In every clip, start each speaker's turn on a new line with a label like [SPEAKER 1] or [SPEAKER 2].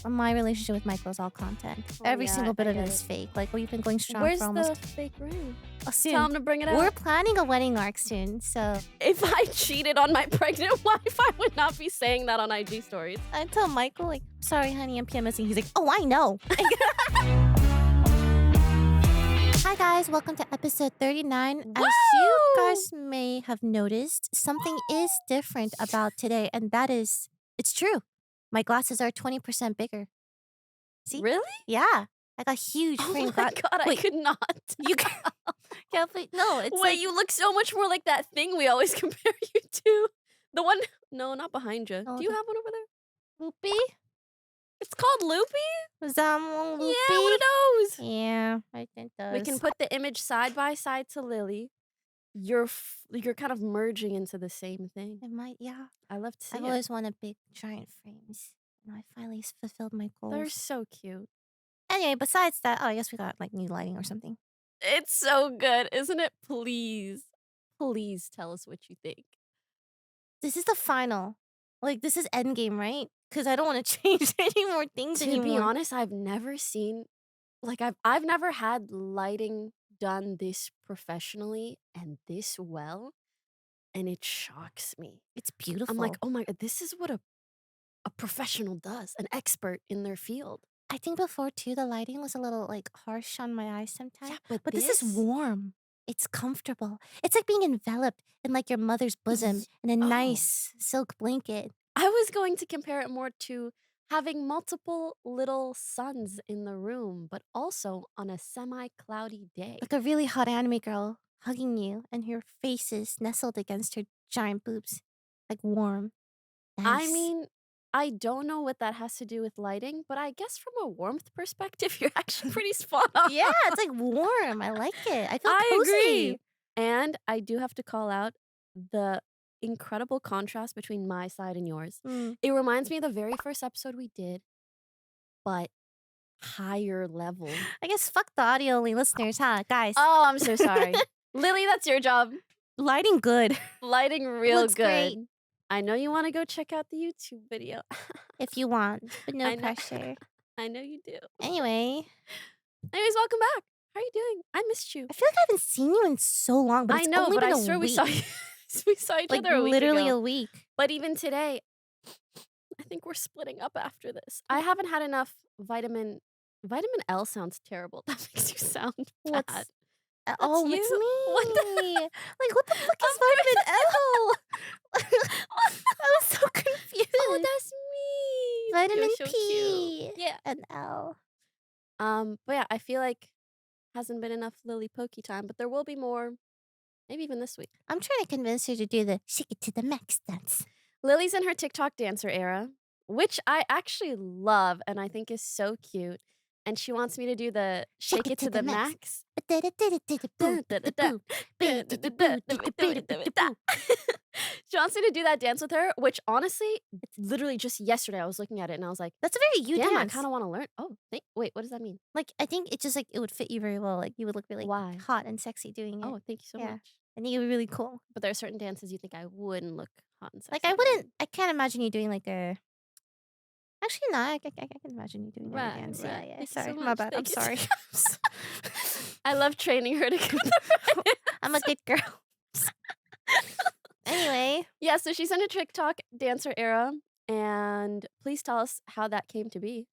[SPEAKER 1] My relationship with Michael is all content.
[SPEAKER 2] Oh,
[SPEAKER 1] Every
[SPEAKER 2] yeah,
[SPEAKER 1] single bit
[SPEAKER 2] I
[SPEAKER 1] of it
[SPEAKER 2] get
[SPEAKER 1] is
[SPEAKER 2] it.
[SPEAKER 1] fake. Like, we've been going strong
[SPEAKER 2] Where's
[SPEAKER 1] for almost
[SPEAKER 2] the fake ring?
[SPEAKER 1] soon.
[SPEAKER 2] Tell him to bring it out.
[SPEAKER 1] We're planning a wedding arc soon, so
[SPEAKER 2] If I cheated on my pregnant wife, I would not be saying that on IG stories.
[SPEAKER 1] I tell Michael, like, sorry, honey, I'm PMSing. He's like, oh, I know. Hi, guys. Welcome to episode 39. As you guys may have noticed, something is different about today, and that is, it's true. My glasses are 20% bigger. See?
[SPEAKER 2] Really?
[SPEAKER 1] Yeah. I got huge
[SPEAKER 2] Oh
[SPEAKER 1] frame
[SPEAKER 2] my
[SPEAKER 1] glasses.
[SPEAKER 2] god, I
[SPEAKER 1] Wait,
[SPEAKER 2] could not.
[SPEAKER 1] you can't wait. No, it's
[SPEAKER 2] Wait,
[SPEAKER 1] like,
[SPEAKER 2] you look so much more like that thing we always compare you to. The one, no, not behind you.
[SPEAKER 1] Oh,
[SPEAKER 2] Do you
[SPEAKER 1] the-
[SPEAKER 2] have one over there?
[SPEAKER 1] Loopy?
[SPEAKER 2] It's called Loopy?
[SPEAKER 1] Was that one Loopy?
[SPEAKER 2] Yeah, one of those.
[SPEAKER 1] Yeah, I think those.
[SPEAKER 2] We can put the image side by side to Lily. You're kind of merging into the same thing.
[SPEAKER 1] It might, yeah.
[SPEAKER 2] I love to see
[SPEAKER 1] I've
[SPEAKER 2] it.
[SPEAKER 1] always wanted big, giant frames. And I finally fulfilled my goals.
[SPEAKER 2] They're so cute.
[SPEAKER 1] Anyway, besides that, oh, I guess we got like new lighting or something.
[SPEAKER 2] It's so good, isn't it? Please tell us what you think.
[SPEAKER 1] This is the final. Like, this is endgame, right? Because I don't want to change any more things anymore.
[SPEAKER 2] To be honest, I've never seen, like, I've never had lighting done this professionally and this well, and it shocks me.
[SPEAKER 1] It's beautiful.
[SPEAKER 2] I'm like, oh my god, this is what a professional does, an expert in their field.
[SPEAKER 1] I think before too, the lighting was a little like harsh on my eyes sometimes.
[SPEAKER 2] Yeah, but
[SPEAKER 1] this is warm. It's comfortable. It's like being enveloped in like your mother's bosom in a nice silk blanket.
[SPEAKER 2] I was going to compare it more to having multiple little suns in the room, but also on a semi-cloudy day.
[SPEAKER 1] Like a really hot anime girl hugging you and your face is nestled against her giant boobs. Like warm. Nice.
[SPEAKER 2] I mean, I don't know what that has to do with lighting, but I guess from a warmth perspective, you're actually pretty spot on.
[SPEAKER 1] Yeah, it's like warm. I like it. I feel
[SPEAKER 2] I
[SPEAKER 1] cozy.
[SPEAKER 2] agree. And I do have to call out the incredible contrast between my side and yours. It reminds me of the very first episode we did, but higher level.
[SPEAKER 1] I guess fuck the audio only listeners, huh, guys?
[SPEAKER 2] Oh, I'm so sorry. Lily, that's your job.
[SPEAKER 1] Lighting good.
[SPEAKER 2] Lighting real
[SPEAKER 1] Looks
[SPEAKER 2] good.
[SPEAKER 1] great.
[SPEAKER 2] I know you want to go check out the YouTube video.
[SPEAKER 1] If you want, but no
[SPEAKER 2] I know.
[SPEAKER 1] pressure.
[SPEAKER 2] I know you do.
[SPEAKER 1] Anyway,
[SPEAKER 2] Anyways, welcome back. How are you doing? I missed you.
[SPEAKER 1] I feel like I haven't seen you in so long, but
[SPEAKER 2] I
[SPEAKER 1] it's
[SPEAKER 2] know,
[SPEAKER 1] only
[SPEAKER 2] but
[SPEAKER 1] been
[SPEAKER 2] I
[SPEAKER 1] a
[SPEAKER 2] swear
[SPEAKER 1] week.
[SPEAKER 2] we saw you. We saw each
[SPEAKER 1] Like
[SPEAKER 2] other a week
[SPEAKER 1] literally
[SPEAKER 2] ago.
[SPEAKER 1] a week.
[SPEAKER 2] But even today, I think we're splitting up after this. I haven't had enough vitamin L sounds terrible. That makes you sound bad.
[SPEAKER 1] What's oh,
[SPEAKER 2] you?
[SPEAKER 1] it's me.
[SPEAKER 2] What the-
[SPEAKER 1] Like, what the fuck is vitamin L? I was so confused.
[SPEAKER 2] Oh, that's me.
[SPEAKER 1] Vitamin
[SPEAKER 2] You're so
[SPEAKER 1] P.
[SPEAKER 2] cute. Yeah.
[SPEAKER 1] And L.
[SPEAKER 2] But yeah, I feel like hasn't been enough Lily Poki time, but there will be more. Maybe even this week.
[SPEAKER 1] I'm trying to convince her to do the shake it to the max dance.
[SPEAKER 2] Lily's in her TikTok dancer era, which I actually love and I think is so cute. And she wants me to do the shake it to the max. She wants me to do that dance with her, which honestly, it's literally just yesterday I was looking at it and I was like,
[SPEAKER 1] That's a very you
[SPEAKER 2] damn, I
[SPEAKER 1] dance.
[SPEAKER 2] kind of want to learn. Oh, wait, what does that mean?
[SPEAKER 1] Like, I think it just like it would fit you very well. Like, you would look really
[SPEAKER 2] Why?
[SPEAKER 1] hot and sexy doing it.
[SPEAKER 2] Oh, thank you so
[SPEAKER 1] Yeah.
[SPEAKER 2] much.
[SPEAKER 1] I think it would be really cool.
[SPEAKER 2] But there are certain dances you think I wouldn't look hot and sexy.
[SPEAKER 1] Like, I can't imagine you doing like a. Actually, no, I can imagine you doing
[SPEAKER 2] Right,
[SPEAKER 1] a dance.
[SPEAKER 2] right.
[SPEAKER 1] Yeah.
[SPEAKER 2] Thank you
[SPEAKER 1] Sorry,
[SPEAKER 2] so
[SPEAKER 1] my
[SPEAKER 2] much.
[SPEAKER 1] bad. I'm
[SPEAKER 2] Thank you.
[SPEAKER 1] sorry.
[SPEAKER 2] I love training her to
[SPEAKER 1] I'm a good girl. Anyway,
[SPEAKER 2] Yeah, so she's in a TikTok dancer era, and please tell us how that came to be.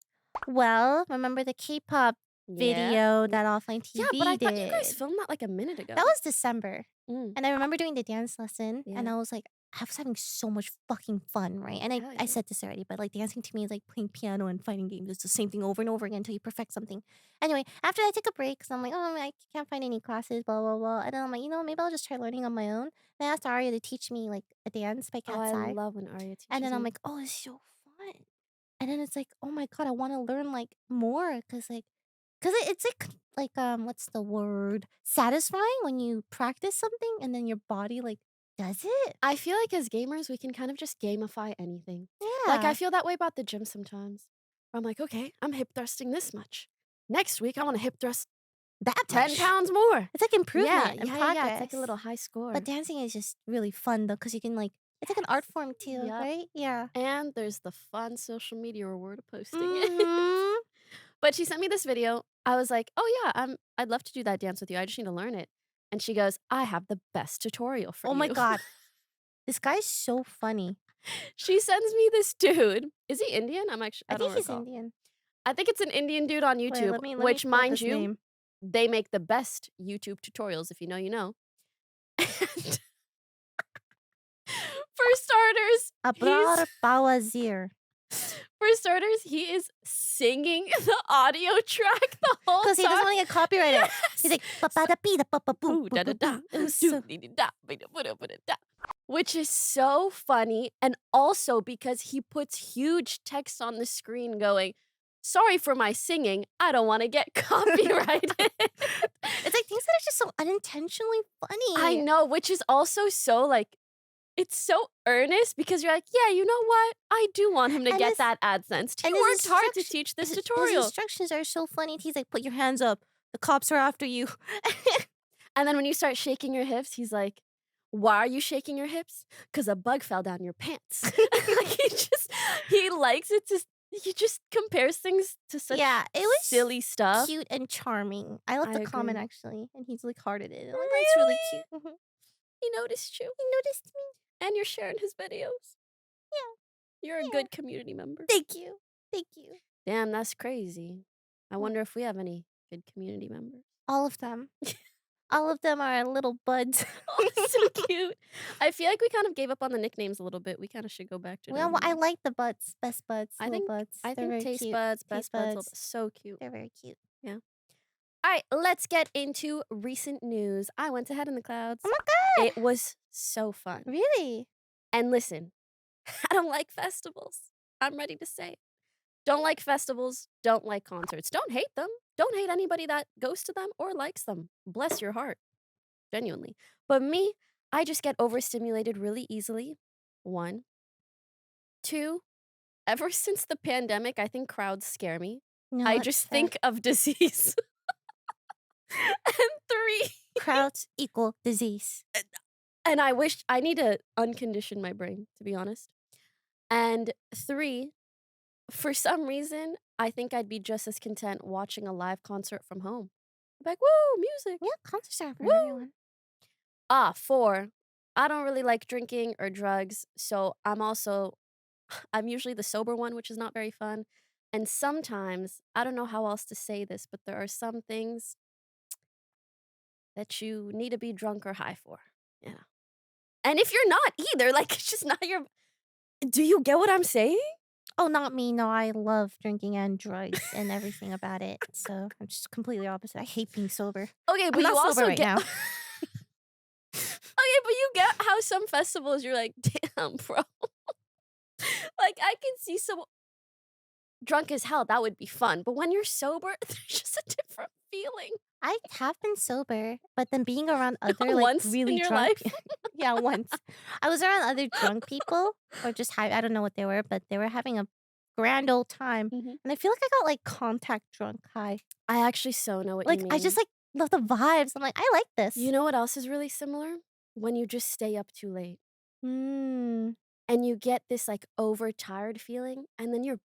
[SPEAKER 1] well, remember the K-pop video that Offline TV
[SPEAKER 2] Yeah, but I
[SPEAKER 1] did?
[SPEAKER 2] thought you guys filmed that like a minute ago.
[SPEAKER 1] That was December.
[SPEAKER 2] Mm.
[SPEAKER 1] And I remember doing the dance lesson, and
[SPEAKER 2] Yeah.
[SPEAKER 1] I was like, I was having so much fucking fun, right? And
[SPEAKER 2] Hell
[SPEAKER 1] I
[SPEAKER 2] yeah.
[SPEAKER 1] said this already, but like dancing to me is like playing piano and fighting games. It's the same thing over and over again until you perfect something. Anyway, after I took a break, because I'm like, oh, I can't find any classes, blah, blah, blah. And then I'm like, maybe I'll just try learning on my own. And I asked Arya to teach me like a dance by
[SPEAKER 2] Oh,
[SPEAKER 1] Cat's
[SPEAKER 2] I
[SPEAKER 1] Eye.
[SPEAKER 2] love when Arya teaches
[SPEAKER 1] And then I'm
[SPEAKER 2] me.
[SPEAKER 1] like, oh, it's so fun. And then it's like, oh my God, I want to learn like more because it's like what's the word? Satisfying when you practice something and then your body like does it.
[SPEAKER 2] I feel like as gamers, we can kind of just gamify anything.
[SPEAKER 1] Yeah.
[SPEAKER 2] Like, I feel that way about the gym sometimes. I'm like, okay, I'm hip thrusting this much. Next week, I want to hip thrust
[SPEAKER 1] that
[SPEAKER 2] 10
[SPEAKER 1] much.
[SPEAKER 2] pounds more.
[SPEAKER 1] It's like improvement
[SPEAKER 2] Yeah,
[SPEAKER 1] and
[SPEAKER 2] yeah,
[SPEAKER 1] progress.
[SPEAKER 2] yeah, it's like a little high score.
[SPEAKER 1] But dancing is just really fun though because you can like It's like an art form too,
[SPEAKER 2] Yep.
[SPEAKER 1] right? Yeah.
[SPEAKER 2] And there's the fun social media reward of posting it.
[SPEAKER 1] Mhm.
[SPEAKER 2] But she sent me this video. I was like, "Oh, yeah, I'd love to do that dance with you. I just need to learn it." And she goes, "I have the best tutorial for
[SPEAKER 1] Oh my
[SPEAKER 2] you."
[SPEAKER 1] god. This guy's so funny.
[SPEAKER 2] She sends me this dude. Is he Indian?
[SPEAKER 1] I
[SPEAKER 2] I don't
[SPEAKER 1] think he's
[SPEAKER 2] recall.
[SPEAKER 1] Indian.
[SPEAKER 2] I think it's an Indian dude on
[SPEAKER 1] Wait,
[SPEAKER 2] YouTube,
[SPEAKER 1] let me
[SPEAKER 2] which,
[SPEAKER 1] pull up
[SPEAKER 2] mind
[SPEAKER 1] his
[SPEAKER 2] you,
[SPEAKER 1] name.
[SPEAKER 2] they make the best YouTube tutorials, if you know, you know. And for starters,
[SPEAKER 1] Abrar Bawazir.
[SPEAKER 2] he is singing the audio track the whole
[SPEAKER 1] Because he doesn't
[SPEAKER 2] time.
[SPEAKER 1] want to get copyrighted.
[SPEAKER 2] Yes.
[SPEAKER 1] He's like, ba ba da bee da ba ba boo
[SPEAKER 2] Ooh,
[SPEAKER 1] boo
[SPEAKER 2] da da
[SPEAKER 1] boo
[SPEAKER 2] da.
[SPEAKER 1] boo. It was
[SPEAKER 2] Doo
[SPEAKER 1] so
[SPEAKER 2] dee dee da, ba da ba da ba da da. Which is so funny. And also because he puts huge text on the screen going, "Sorry for my singing. I don't want to get copyrighted."
[SPEAKER 1] it's like things that are just so unintentionally
[SPEAKER 2] I
[SPEAKER 1] funny.
[SPEAKER 2] know, which is also so like, it's so earnest because you're like, yeah, you know what? I do want him to
[SPEAKER 1] And
[SPEAKER 2] get
[SPEAKER 1] his
[SPEAKER 2] that AdSense. He
[SPEAKER 1] and his
[SPEAKER 2] worked hard to
[SPEAKER 1] instruction
[SPEAKER 2] teach this
[SPEAKER 1] his
[SPEAKER 2] tutorial.
[SPEAKER 1] instructions are so funny. He's like, put your hands up. The cops are after you.
[SPEAKER 2] And then when you start shaking your hips, he's like, "Why are you shaking your hips? Because a bug fell down your pants." Like he likes it to he just compares things to such
[SPEAKER 1] Yeah, it was
[SPEAKER 2] silly stuff.
[SPEAKER 1] cute and charming. I left
[SPEAKER 2] I
[SPEAKER 1] a comment
[SPEAKER 2] agree.
[SPEAKER 1] actually, and he's like hearted it. I'm like, that's really
[SPEAKER 2] Really?
[SPEAKER 1] cute. Mhm.
[SPEAKER 2] He noticed you.
[SPEAKER 1] He noticed me.
[SPEAKER 2] And you're sharing his videos.
[SPEAKER 1] Yeah,
[SPEAKER 2] You're a
[SPEAKER 1] yeah.
[SPEAKER 2] good community member.
[SPEAKER 1] Thank you. Thank you.
[SPEAKER 2] Damn, that's crazy. I
[SPEAKER 1] Mm.
[SPEAKER 2] wonder if we have any good community members.
[SPEAKER 1] All of them. All of them are our little buds.
[SPEAKER 2] Oh, so cute. I feel like we kind of gave up on the nicknames a little bit. We kind of should go back to
[SPEAKER 1] Well,
[SPEAKER 2] doing
[SPEAKER 1] I
[SPEAKER 2] that.
[SPEAKER 1] like the buds, best buds,
[SPEAKER 2] I
[SPEAKER 1] little
[SPEAKER 2] think
[SPEAKER 1] buds.
[SPEAKER 2] I
[SPEAKER 1] They're
[SPEAKER 2] think
[SPEAKER 1] very
[SPEAKER 2] taste
[SPEAKER 1] cute.
[SPEAKER 2] buds,
[SPEAKER 1] Taste
[SPEAKER 2] best buds,
[SPEAKER 1] buds.
[SPEAKER 2] so cute.
[SPEAKER 1] They're very cute.
[SPEAKER 2] Yeah. All right, let's get into recent news. I went to Head in the Clouds.
[SPEAKER 1] Oh my
[SPEAKER 2] It
[SPEAKER 1] god!
[SPEAKER 2] was so fun.
[SPEAKER 1] Really?
[SPEAKER 2] And listen, I don't like festivals. I'm ready to say it. Don't like festivals, don't like concerts. Don't hate them. Don't hate anybody that goes to them or likes them. Bless your heart, genuinely. But me, I just get overstimulated really easily. One. Two, ever since the pandemic, I think crowds scare me.
[SPEAKER 1] No,
[SPEAKER 2] I
[SPEAKER 1] that's
[SPEAKER 2] just
[SPEAKER 1] fair.
[SPEAKER 2] think of disease. And three,
[SPEAKER 1] Crowds equal disease.
[SPEAKER 2] and I wish I need to uncondition my brain, to be honest. And three, for some reason, I think I'd be just as content watching a live concert from home. Like, woo, music.
[SPEAKER 1] Yeah, concerts aren't for
[SPEAKER 2] Woo.
[SPEAKER 1] everyone.
[SPEAKER 2] Four, I don't really like drinking or drugs, so I'm usually the sober one, which is not very fun. And sometimes, I don't know how else to say this, but there are some things that you need to be drunk or high for. Yeah. And if you're not either, like it's just not your Do you get what I'm saying?
[SPEAKER 1] Oh, not me. No, I love drinking and drugs and everything about it. So I'm just completely opposite. I hate being sober.
[SPEAKER 2] Okay, but
[SPEAKER 1] I'm not
[SPEAKER 2] you
[SPEAKER 1] sober
[SPEAKER 2] also
[SPEAKER 1] right
[SPEAKER 2] get
[SPEAKER 1] now.
[SPEAKER 2] Okay, but you get how some festivals you're like, "Damn, bro." Like I can see some drunk as hell, that would be fun. But when you're sober, there's just a different feeling.
[SPEAKER 1] I have been sober, but then being around other like
[SPEAKER 2] Once in
[SPEAKER 1] really
[SPEAKER 2] your
[SPEAKER 1] drunk,
[SPEAKER 2] life.
[SPEAKER 1] yeah, once I was around other drunk people or just high. I don't know what they were, but they were having a grand old time,
[SPEAKER 2] Mhm.
[SPEAKER 1] and I feel like I got like contact drunk high.
[SPEAKER 2] I actually so know what you
[SPEAKER 1] Like
[SPEAKER 2] mean.
[SPEAKER 1] I just like love the vibes. I'm like, I like this.
[SPEAKER 2] You know what else is really similar? When you just stay up too late
[SPEAKER 1] Mm.
[SPEAKER 2] and you get this like overtired feeling and then you're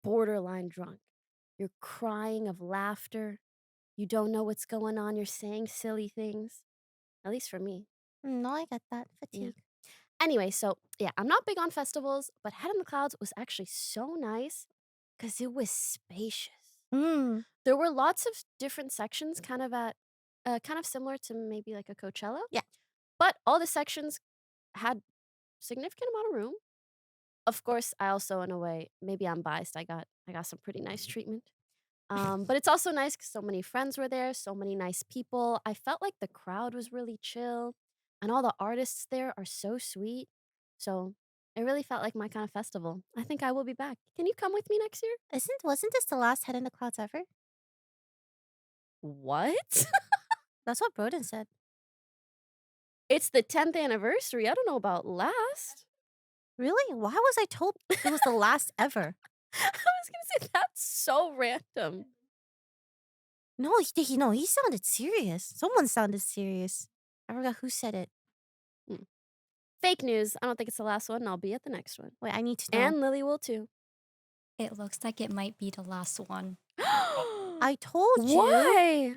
[SPEAKER 2] borderline drunk. You're crying of laughter. You don't know what's going on. You're saying silly things. At least for me.
[SPEAKER 1] No, I get that
[SPEAKER 2] Yeah.
[SPEAKER 1] fatigue.
[SPEAKER 2] Anyway, so yeah, I'm not big on festivals, but Head in the Clouds was actually so nice because it was spacious.
[SPEAKER 1] Mm.
[SPEAKER 2] There were lots of different sections, kind of similar to maybe like a Coachella.
[SPEAKER 1] Yeah.
[SPEAKER 2] But all the sections had significant amount of room. Of course, I also, in a way, maybe I'm biased. I got some pretty nice treatment. But it's also nice because so many friends were there, so many nice people. I felt like the crowd was really chill, and all the artists there are so sweet. So it really felt like my kind of festival. I think I will be back. Can you come with me next year?
[SPEAKER 1] Wasn't this the last Head in the Clouds ever?
[SPEAKER 2] What?
[SPEAKER 1] That's what Broden said.
[SPEAKER 2] It's the 10th anniversary. I don't know about last.
[SPEAKER 1] Really? Why was I told it was the last ever?
[SPEAKER 2] I was gonna say that's so random.
[SPEAKER 1] No, he sounded serious. Someone sounded serious. I forgot who said it.
[SPEAKER 2] Hmm. Fake news. I don't think it's the last one. I'll be at the next one.
[SPEAKER 1] Wait, I need to know.
[SPEAKER 2] And Lily will too.
[SPEAKER 3] It looks like it might be the last one.
[SPEAKER 1] I told you.
[SPEAKER 2] Why?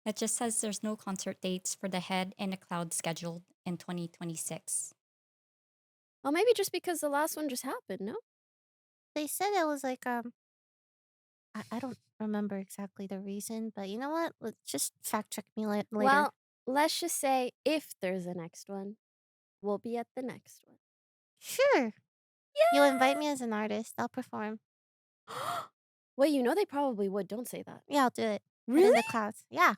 [SPEAKER 3] It just says there's no concert dates for The Head and the Cloud scheduled in 2026.
[SPEAKER 2] Well, maybe just because the last one just happened, no?
[SPEAKER 1] They said it was like I don't remember exactly the reason, but you know what? Let's just fact check me later.
[SPEAKER 2] Well, let's just say if there's a next one, we'll be at the next one.
[SPEAKER 1] Sure.
[SPEAKER 2] Yeah.
[SPEAKER 1] You'll invite me as an artist. I'll perform.
[SPEAKER 2] Wait, you know they probably would. Don't say that.
[SPEAKER 1] Yeah, I'll do it. But in
[SPEAKER 2] Really?
[SPEAKER 1] the clouds. Yeah.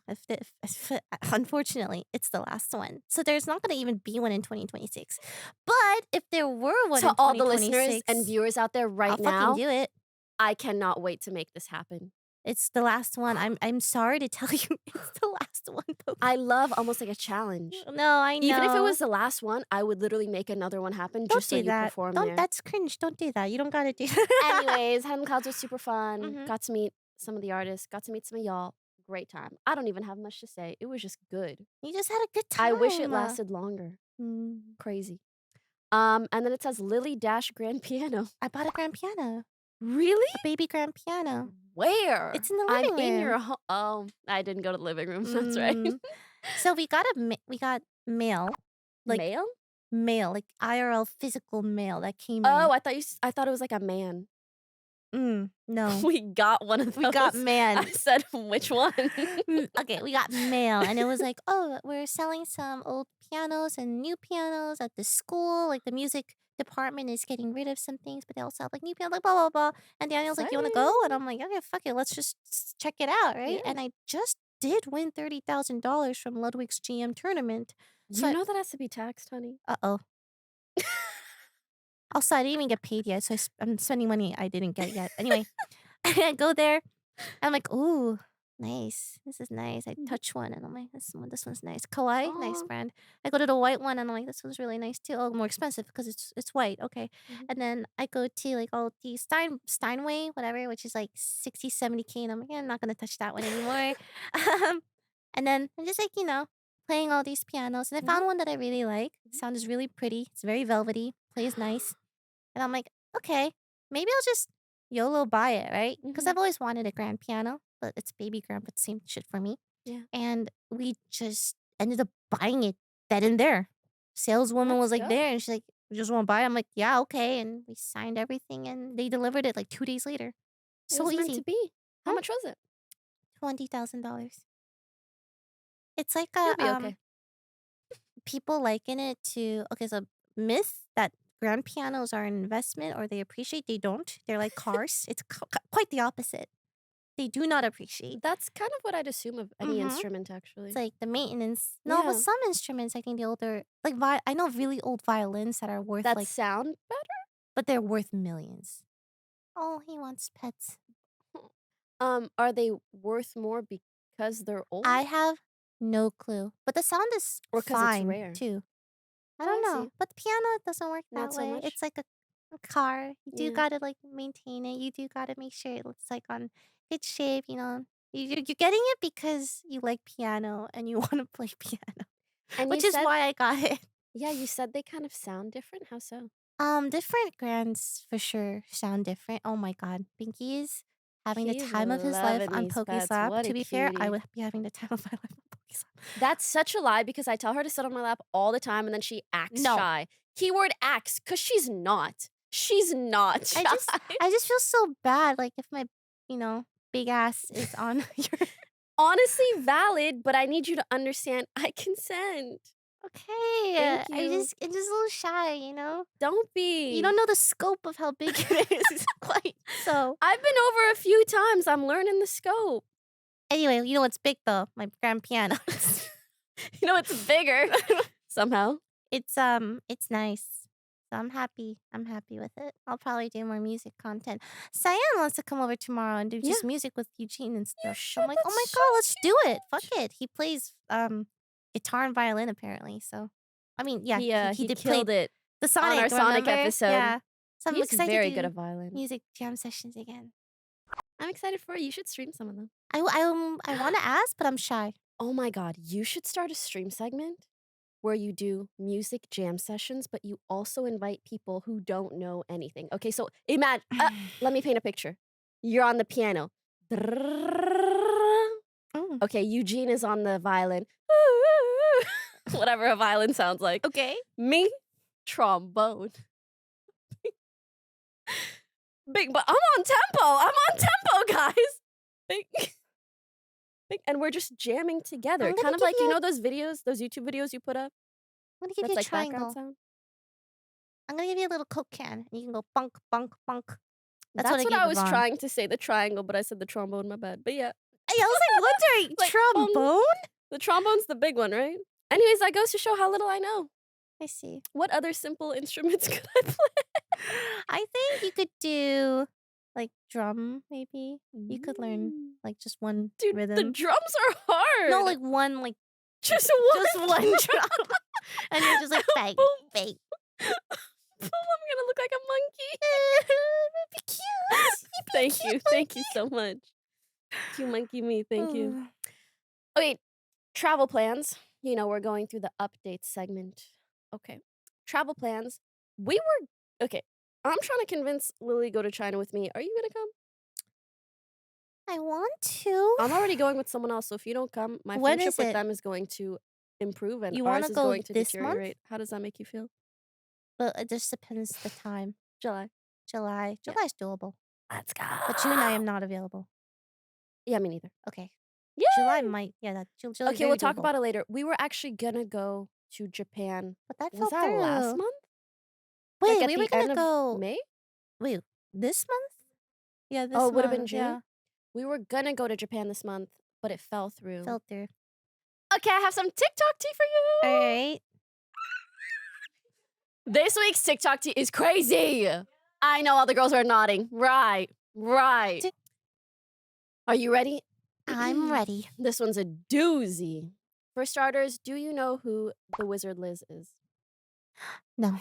[SPEAKER 1] Unfortunately, it's the last one. So there's not going to even be one in 2026. But if there were one
[SPEAKER 2] To
[SPEAKER 1] in
[SPEAKER 2] all the listeners
[SPEAKER 1] 2026,
[SPEAKER 2] and viewers out there right
[SPEAKER 1] I'll
[SPEAKER 2] now,
[SPEAKER 1] fucking do it.
[SPEAKER 2] I cannot wait to make this happen.
[SPEAKER 1] It's the last one. I'm sorry to tell you, it's the last one. Poki.
[SPEAKER 2] I love almost like a challenge.
[SPEAKER 1] No, I know.
[SPEAKER 2] Even if it was the last one, I would literally make another one happen
[SPEAKER 1] Don't
[SPEAKER 2] just so
[SPEAKER 1] do
[SPEAKER 2] you
[SPEAKER 1] that.
[SPEAKER 2] perform
[SPEAKER 1] Don't.
[SPEAKER 2] there.
[SPEAKER 1] That's cringe. Don't do that. You don't gotta do that.
[SPEAKER 2] Anyways, Head in the Clouds was super fun.
[SPEAKER 1] Mhm.
[SPEAKER 2] Got to meet some of the artists. Got to meet some of y'all. Great time. I don't even have much to say. It was just good.
[SPEAKER 1] You just had a good time.
[SPEAKER 2] I wish it lasted longer.
[SPEAKER 1] Mm.
[SPEAKER 2] Crazy. And then it says Lily Dash Grand Piano.
[SPEAKER 1] I bought a grand piano.
[SPEAKER 2] Really?
[SPEAKER 1] A baby grand piano.
[SPEAKER 2] Where?
[SPEAKER 1] It's in the living
[SPEAKER 2] I'm in
[SPEAKER 1] room.
[SPEAKER 2] your home. Oh, I didn't go to the living room. That's right.
[SPEAKER 1] So we got mail, like
[SPEAKER 2] Mail?
[SPEAKER 1] mail, like IRL physical mail that came in.
[SPEAKER 2] Oh, I thought it was like a man.
[SPEAKER 1] No.
[SPEAKER 2] We got one of those.
[SPEAKER 1] We got man.
[SPEAKER 2] I said, which one?
[SPEAKER 1] Okay, we got mail, and it was like, oh, we're selling some old pianos and new pianos at the school. Like the music department is getting rid of some things, but they also have like new pianos, like blah blah blah. And Daniel's like, you want to go? And I'm like, okay, fuck it, let's just check it out, right?
[SPEAKER 2] Yeah.
[SPEAKER 1] And I just did win $30,000 from Ludwig's GM tournament. So
[SPEAKER 2] You know that has to be taxed, honey.
[SPEAKER 1] Uh-oh. Also, I didn't even get paid yet, so I'm spending money I didn't get yet. Anyway, I go there. I'm like, ooh, nice. This is nice. I touch one, and I'm like, this one's nice. Kawaii, nice
[SPEAKER 2] Aw.
[SPEAKER 1] brand. I go to the white one, and I'm like, this one's really nice too. Oh, more expensive because it's white. Okay. And then I go to like all the Steinway, whatever, which is like 60, 70K, and I'm like, yeah, I'm not gonna touch that one anymore. And then I'm just like, playing all these pianos, and I found one that I really like. The sound is really pretty. It's very velvety. Plays nice. And I'm like, okay, maybe I'll just YOLO buy it, right? Because I've always wanted a grand piano, but it's baby grand, but same shit for me.
[SPEAKER 2] Yeah.
[SPEAKER 1] And we just ended up buying it then and there. Saleswoman
[SPEAKER 2] That's
[SPEAKER 1] was like
[SPEAKER 2] dope.
[SPEAKER 1] there, and she's like, "You just want to buy it?" I'm like, "Yeah, okay." And we signed everything, and they delivered it like 2 days later.
[SPEAKER 2] It
[SPEAKER 1] So
[SPEAKER 2] was meant
[SPEAKER 1] easy.
[SPEAKER 2] to be. How
[SPEAKER 1] Hmm?
[SPEAKER 2] much was it?
[SPEAKER 1] $20,000. It's like
[SPEAKER 2] It'll be
[SPEAKER 1] a
[SPEAKER 2] okay.
[SPEAKER 1] people liken it to so myth that grand pianos are an investment or they appreciate. They don't. They're like cars. It's quite the opposite. They do not appreciate.
[SPEAKER 2] That's kind of what I'd assume of any
[SPEAKER 1] Mhm.
[SPEAKER 2] instrument, actually.
[SPEAKER 1] It's like the maintenance. No, but
[SPEAKER 2] Yeah.
[SPEAKER 1] some instruments, I think the older, like I know really old violins that are worth
[SPEAKER 2] That
[SPEAKER 1] like,
[SPEAKER 2] sound better?
[SPEAKER 1] but they're worth millions. Oh, he wants pets.
[SPEAKER 2] Are they worth more because they're old?
[SPEAKER 1] I have no clue, but the sound is
[SPEAKER 2] Or 'cause it's
[SPEAKER 1] fine
[SPEAKER 2] rare?
[SPEAKER 1] too. I
[SPEAKER 2] Oh,
[SPEAKER 1] don't
[SPEAKER 2] I
[SPEAKER 1] know,
[SPEAKER 2] see.
[SPEAKER 1] but the piano it doesn't work
[SPEAKER 2] Not
[SPEAKER 1] that
[SPEAKER 2] so
[SPEAKER 1] way.
[SPEAKER 2] much?
[SPEAKER 1] It's like a car. You do
[SPEAKER 2] Yeah.
[SPEAKER 1] gotta like maintain it. You do gotta make sure it's like on good shape. You're getting it because you like piano and you want to play piano,
[SPEAKER 2] And
[SPEAKER 1] which
[SPEAKER 2] you
[SPEAKER 1] is
[SPEAKER 2] said
[SPEAKER 1] why I got it.
[SPEAKER 2] Yeah, you said they kind of sound different? How so?
[SPEAKER 1] Different grands for sure sound different. Oh my god, Binky is having the
[SPEAKER 2] He's
[SPEAKER 1] time of his life
[SPEAKER 2] loving
[SPEAKER 1] on
[SPEAKER 2] these
[SPEAKER 1] Poki's
[SPEAKER 2] pets.
[SPEAKER 1] lap.
[SPEAKER 2] What
[SPEAKER 1] To
[SPEAKER 2] a
[SPEAKER 1] be fair, I
[SPEAKER 2] cutie.
[SPEAKER 1] would be having the time of my life on Poki's lap.
[SPEAKER 2] That's such a lie because I tell her to sit on my lap all the time and then she acts
[SPEAKER 1] No.
[SPEAKER 2] shy. Keyword acts, because she's not. She's not shy.
[SPEAKER 1] I just feel so bad. Like if my, big ass is on your.
[SPEAKER 2] Honestly valid, but I need you to understand I consent.
[SPEAKER 1] Okay,
[SPEAKER 2] Thank
[SPEAKER 1] I'm
[SPEAKER 2] you.
[SPEAKER 1] just a little shy.
[SPEAKER 2] Don't be.
[SPEAKER 1] You don't know the scope of how big it is. Quite so.
[SPEAKER 2] I've been over a few times. I'm learning the scope.
[SPEAKER 1] Anyway, you know what's big though? My grand piano.
[SPEAKER 2] You know it's bigger somehow.
[SPEAKER 1] It's nice. So I'm happy. I'm happy with it. I'll probably do more music content. Cyan wants to come over tomorrow and do just music with Eugene and stuff. So I'm like, oh my
[SPEAKER 2] That's
[SPEAKER 1] god,
[SPEAKER 2] so
[SPEAKER 1] let's do it. Fuck it. He plays guitar and violin apparently. So I mean, yeah, he did
[SPEAKER 2] killed
[SPEAKER 1] play
[SPEAKER 2] it
[SPEAKER 1] the Sonic
[SPEAKER 2] on our Sonic
[SPEAKER 1] remember?
[SPEAKER 2] episode.
[SPEAKER 1] Yeah. So I'm
[SPEAKER 2] He's
[SPEAKER 1] excited
[SPEAKER 2] very
[SPEAKER 1] to
[SPEAKER 2] good
[SPEAKER 1] do
[SPEAKER 2] at violin.
[SPEAKER 1] music jam sessions again.
[SPEAKER 2] I'm excited for it. You should stream some of them.
[SPEAKER 1] I want to ask, but I'm shy.
[SPEAKER 2] Oh my god, you should start a stream segment where you do music jam sessions, but you also invite people who don't know anything. Okay, so imagine, let me paint a picture. You're on the piano.
[SPEAKER 1] Mm.
[SPEAKER 2] Okay, Eugene is on the violin. Whatever a violin sounds like.
[SPEAKER 1] Okay.
[SPEAKER 2] Me, trombone. Big, but I'm on tempo, guys. Big, and we're just jamming together.
[SPEAKER 1] I'm gonna
[SPEAKER 2] Kind of
[SPEAKER 1] give
[SPEAKER 2] like,
[SPEAKER 1] you
[SPEAKER 2] you
[SPEAKER 1] a-
[SPEAKER 2] know those videos, those YouTube videos you put up?
[SPEAKER 1] I'm gonna give
[SPEAKER 2] That's
[SPEAKER 1] you a
[SPEAKER 2] like background
[SPEAKER 1] triangle.
[SPEAKER 2] sound.
[SPEAKER 1] I'm gonna give you a little Coke can, and you can go bunk, bunk, bunk.
[SPEAKER 2] That's
[SPEAKER 1] what I
[SPEAKER 2] what
[SPEAKER 1] gave
[SPEAKER 2] I was
[SPEAKER 1] Yvonne.
[SPEAKER 2] trying to say, the triangle, but I said the trombone, my bad. But yeah.
[SPEAKER 1] Hey, I was like wondering,
[SPEAKER 2] Like,
[SPEAKER 1] trombone?
[SPEAKER 2] The trombone's the big one, right? Anyways, that goes to show how little I know.
[SPEAKER 1] I see.
[SPEAKER 2] What other simple instruments could I play?
[SPEAKER 1] I think you could do like drum, maybe. You could learn like just one
[SPEAKER 2] Dude,
[SPEAKER 1] rhythm.
[SPEAKER 2] the drums are hard.
[SPEAKER 1] No, like one, like
[SPEAKER 2] just
[SPEAKER 1] one drum. And you're just like bang, bang.
[SPEAKER 2] Boom, I'm gonna look like a monkey.
[SPEAKER 1] That'd be cute.
[SPEAKER 2] Thank you so much. Cute monkey me, thank you. Okay, travel plans. You know, we're going through the update segment. Okay, travel plans. Okay, I'm trying to convince Lily to go to China with me. Are you gonna come?
[SPEAKER 1] I want to.
[SPEAKER 2] I'm already going with someone else, so if you don't come, my
[SPEAKER 1] When
[SPEAKER 2] friendship
[SPEAKER 1] is
[SPEAKER 2] with
[SPEAKER 1] it?
[SPEAKER 2] them is going to improve and
[SPEAKER 1] You
[SPEAKER 2] ours
[SPEAKER 1] wanna
[SPEAKER 2] is
[SPEAKER 1] go
[SPEAKER 2] going to
[SPEAKER 1] this month?
[SPEAKER 2] deteriorate. How does that make you feel?
[SPEAKER 1] But it just depends the time.
[SPEAKER 2] July.
[SPEAKER 1] July.
[SPEAKER 2] Yeah.
[SPEAKER 1] July's doable.
[SPEAKER 2] Let's go.
[SPEAKER 1] But June I am not available.
[SPEAKER 2] Yeah, me neither.
[SPEAKER 1] Okay.
[SPEAKER 2] Yeah.
[SPEAKER 1] July might. Yeah, that July.
[SPEAKER 2] Okay, we'll talk about it later. We were actually gonna go to Japan.
[SPEAKER 1] But that
[SPEAKER 2] Was
[SPEAKER 1] fell
[SPEAKER 2] that
[SPEAKER 1] through.
[SPEAKER 2] last month?
[SPEAKER 1] Wait,
[SPEAKER 2] Like at
[SPEAKER 1] we
[SPEAKER 2] the
[SPEAKER 1] were gonna
[SPEAKER 2] end of
[SPEAKER 1] go.
[SPEAKER 2] May?
[SPEAKER 1] Wait, this month? Yeah, this
[SPEAKER 2] Oh,
[SPEAKER 1] month.
[SPEAKER 2] it would have been June.
[SPEAKER 1] Yeah,
[SPEAKER 2] We were gonna go to Japan this month, but it fell through.
[SPEAKER 1] fell through.
[SPEAKER 2] Okay, I have some TikTok tea for you.
[SPEAKER 1] All right.
[SPEAKER 2] This week's TikTok tea is crazy. I know all the girls are nodding. Right. Are you ready?
[SPEAKER 1] I'm ready.
[SPEAKER 2] This one's a doozy. For starters, do you know who the Wizard Liz is?
[SPEAKER 1] No.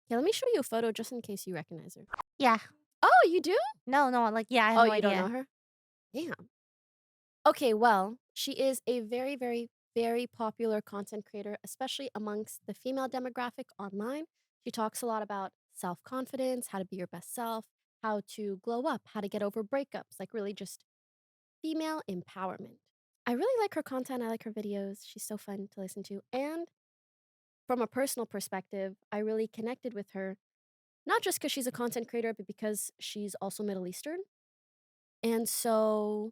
[SPEAKER 2] Yeah, let me show you a photo just in case you recognize her.
[SPEAKER 1] Yeah.
[SPEAKER 2] Oh, you do?
[SPEAKER 1] No, like yeah, I have
[SPEAKER 2] Oh,
[SPEAKER 1] no
[SPEAKER 2] you
[SPEAKER 1] idea.
[SPEAKER 2] don't know her? Damn. Okay, well, she is a very, very, very popular content creator, especially amongst the female demographic online. She talks a lot about self-confidence, how to be your best self, how to glow up, how to get over breakups, like really just female empowerment. I really like her content. I like her videos. She's so fun to listen to. And from a personal perspective, I really connected with her, not just because she's a content creator, but because she's also Middle Eastern. And so,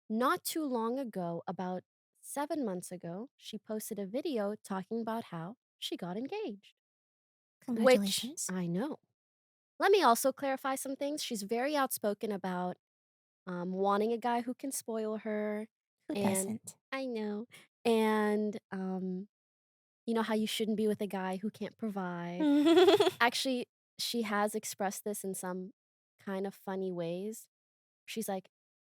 [SPEAKER 2] not too long ago, about 7 months ago, she posted a video talking about how she got engaged.
[SPEAKER 1] Congratulations.
[SPEAKER 2] Which I know. Let me also clarify some things. She's very outspoken about wanting a guy who can spoil her.
[SPEAKER 1] Who
[SPEAKER 2] and
[SPEAKER 1] doesn't?
[SPEAKER 2] I know. And you know how you shouldn't be with a guy who can't provide. Actually, she has expressed this in some kind of funny ways. She's like,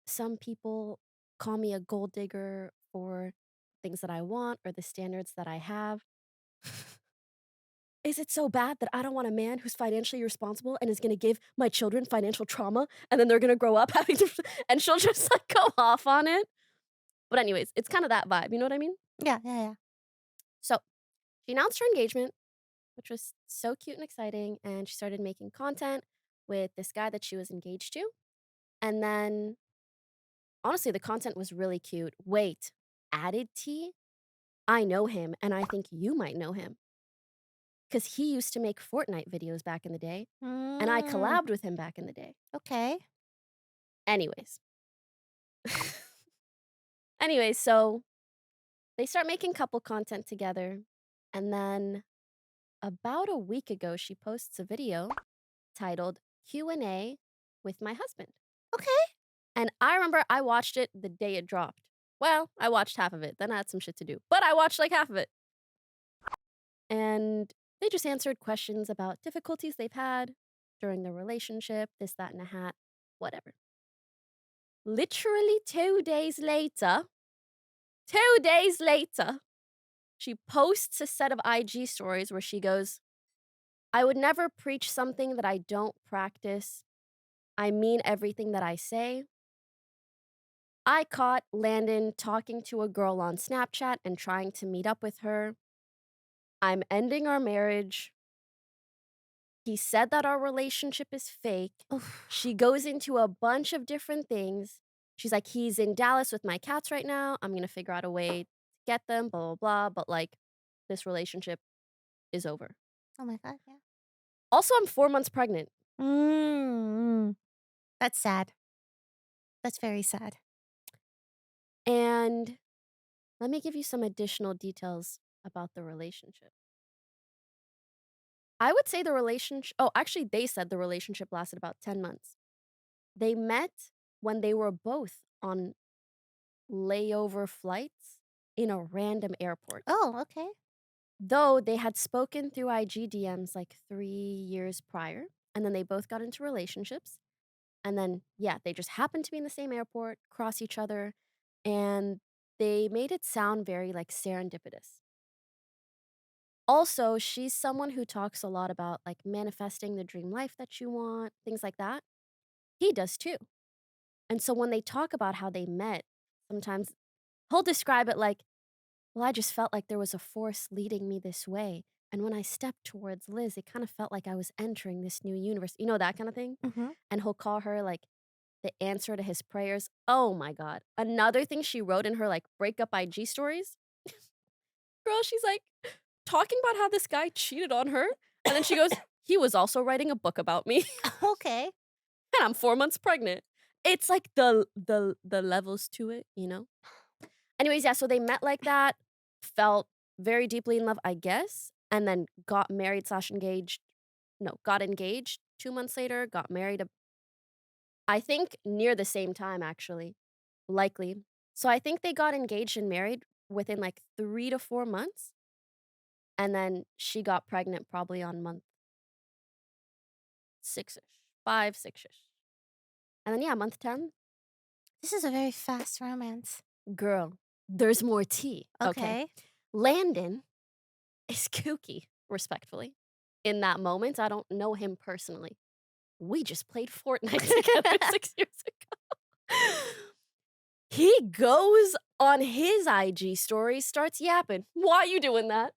[SPEAKER 2] some people call me a gold digger for things that I want or the standards that I have. Is it so bad that I don't want a man who's financially responsible and is going to give my children financial trauma and then they're going to grow up having to, and she'll just like go off on it? But anyways, it's kind of that vibe. You know what I mean?
[SPEAKER 1] Yeah.
[SPEAKER 2] So she announced her engagement, which was so cute and exciting. And she started making content with this guy that she was engaged to. And then, honestly, the content was really cute. Wait, added tea? I know him, and I think you might know him. Because he used to make Fortnite videos back in the day, and I collabed with him back in the day.
[SPEAKER 1] Okay.
[SPEAKER 2] Anyways. So they start making couple content together, and then about a week ago, she posts a video titled Q&A with my husband.
[SPEAKER 1] Okay.
[SPEAKER 2] And I remember I watched it the day it dropped. Well, I watched half of it, then I had some shit to do, but I watched like half of it. And they just answered questions about difficulties they've had during the relationship, this, that, and a hat, whatever. Literally 2 days later, she posts a set of IG stories where she goes, I would never preach something that I don't practice. I mean everything that I say. I caught Landon talking to a girl on Snapchat and trying to meet up with her. I'm ending our marriage. He said that our relationship is fake.
[SPEAKER 1] Oof.
[SPEAKER 2] She goes into a bunch of different things. She's like, he's in Dallas with my cats right now. I'm going to figure out a way to get them, blah, blah, blah. But like, this relationship is over.
[SPEAKER 1] Oh my god, yeah.
[SPEAKER 2] Also, I'm 4 months pregnant.
[SPEAKER 1] Mm. That's sad. That's very sad.
[SPEAKER 2] And let me give you some additional details about the relationship. I would say the relationship, oh, actually, they said the relationship lasted about 10 months. They met when they were both on layover flights in a random airport.
[SPEAKER 1] Oh, okay.
[SPEAKER 2] Though they had spoken through IG DMs like 3 years prior, and then they both got into relationships. And then, yeah, they just happened to be in the same airport, cross each other, and they made it sound very like serendipitous. Also, she's someone who talks a lot about like manifesting the dream life that you want, things like that. He does too. And so when they talk about how they met, sometimes he'll describe it like, well, I just felt like there was a force leading me this way. And when I stepped towards Liz, it kind of felt like I was entering this new universe. You know, that kind of thing.
[SPEAKER 1] Mm-hmm.
[SPEAKER 2] And he'll call her like the answer to his prayers. Oh my God. Another thing she wrote in her like breakup IG stories. Girl, she's like talking about how this guy cheated on her. And then she goes, he was also writing a book about me.
[SPEAKER 1] Okay.
[SPEAKER 2] And I'm 4 months pregnant. It's like the levels to it, you know? Anyways, yeah, so they met like that, felt very deeply in love, I guess, and then got married slash engaged. No, got engaged 2 months later, got married, I think near the same time, actually, likely. So I think they got engaged and married within like 3 to 4 months. And then she got pregnant probably on month 6-ish, 5, 6-ish. And then, yeah, month 10,
[SPEAKER 1] This is a very fast romance.
[SPEAKER 2] girl, there's more tea. Okay.
[SPEAKER 1] Okay.
[SPEAKER 2] Landon is kooky, respectfully. In that moment, I don't know him personally. We just played Fortnite together 6 years ago. He goes on his IG story, starts yapping. Why you doing that?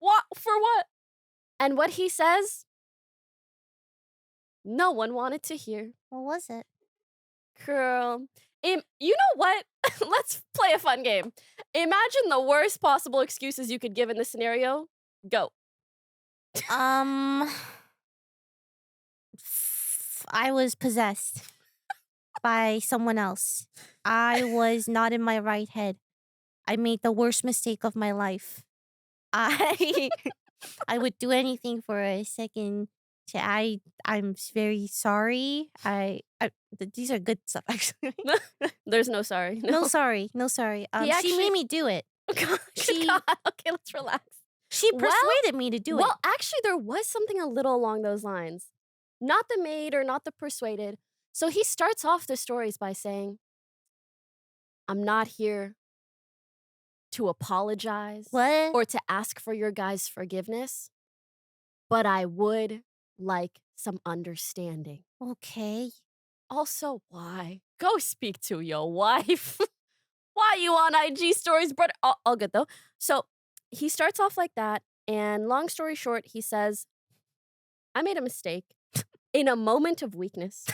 [SPEAKER 2] What? For what? And what he says, no one wanted to hear.
[SPEAKER 1] What was it?
[SPEAKER 2] Girl. You know what? Let's play a fun game. Imagine the worst possible excuses you could give in this scenario. Go.
[SPEAKER 1] I was possessed by someone else. I was not in my right head. I made the worst mistake of my life. I I would do anything for a second. I'm very sorry. These are good stuff actually.
[SPEAKER 2] There's no sorry.
[SPEAKER 1] No sorry, no sorry.
[SPEAKER 2] He
[SPEAKER 1] She
[SPEAKER 2] actually-
[SPEAKER 1] made me do it.
[SPEAKER 2] God,
[SPEAKER 1] She-
[SPEAKER 2] God. Okay, let's relax.
[SPEAKER 1] She
[SPEAKER 2] Well-
[SPEAKER 1] persuaded me to do it.
[SPEAKER 2] Well, actually, there was something a little along those lines. Not the maid or not the persuaded. So he starts off the stories by saying, I'm not here to apologize
[SPEAKER 1] What?
[SPEAKER 2] or to ask for your guys' forgiveness, but I would like some understanding.
[SPEAKER 1] Okay.
[SPEAKER 2] Also, why? Go speak to your wife. Why you on IG stories, brother? All good though. So he starts off like that, and long story short, he says, I made a mistake in a moment of weakness.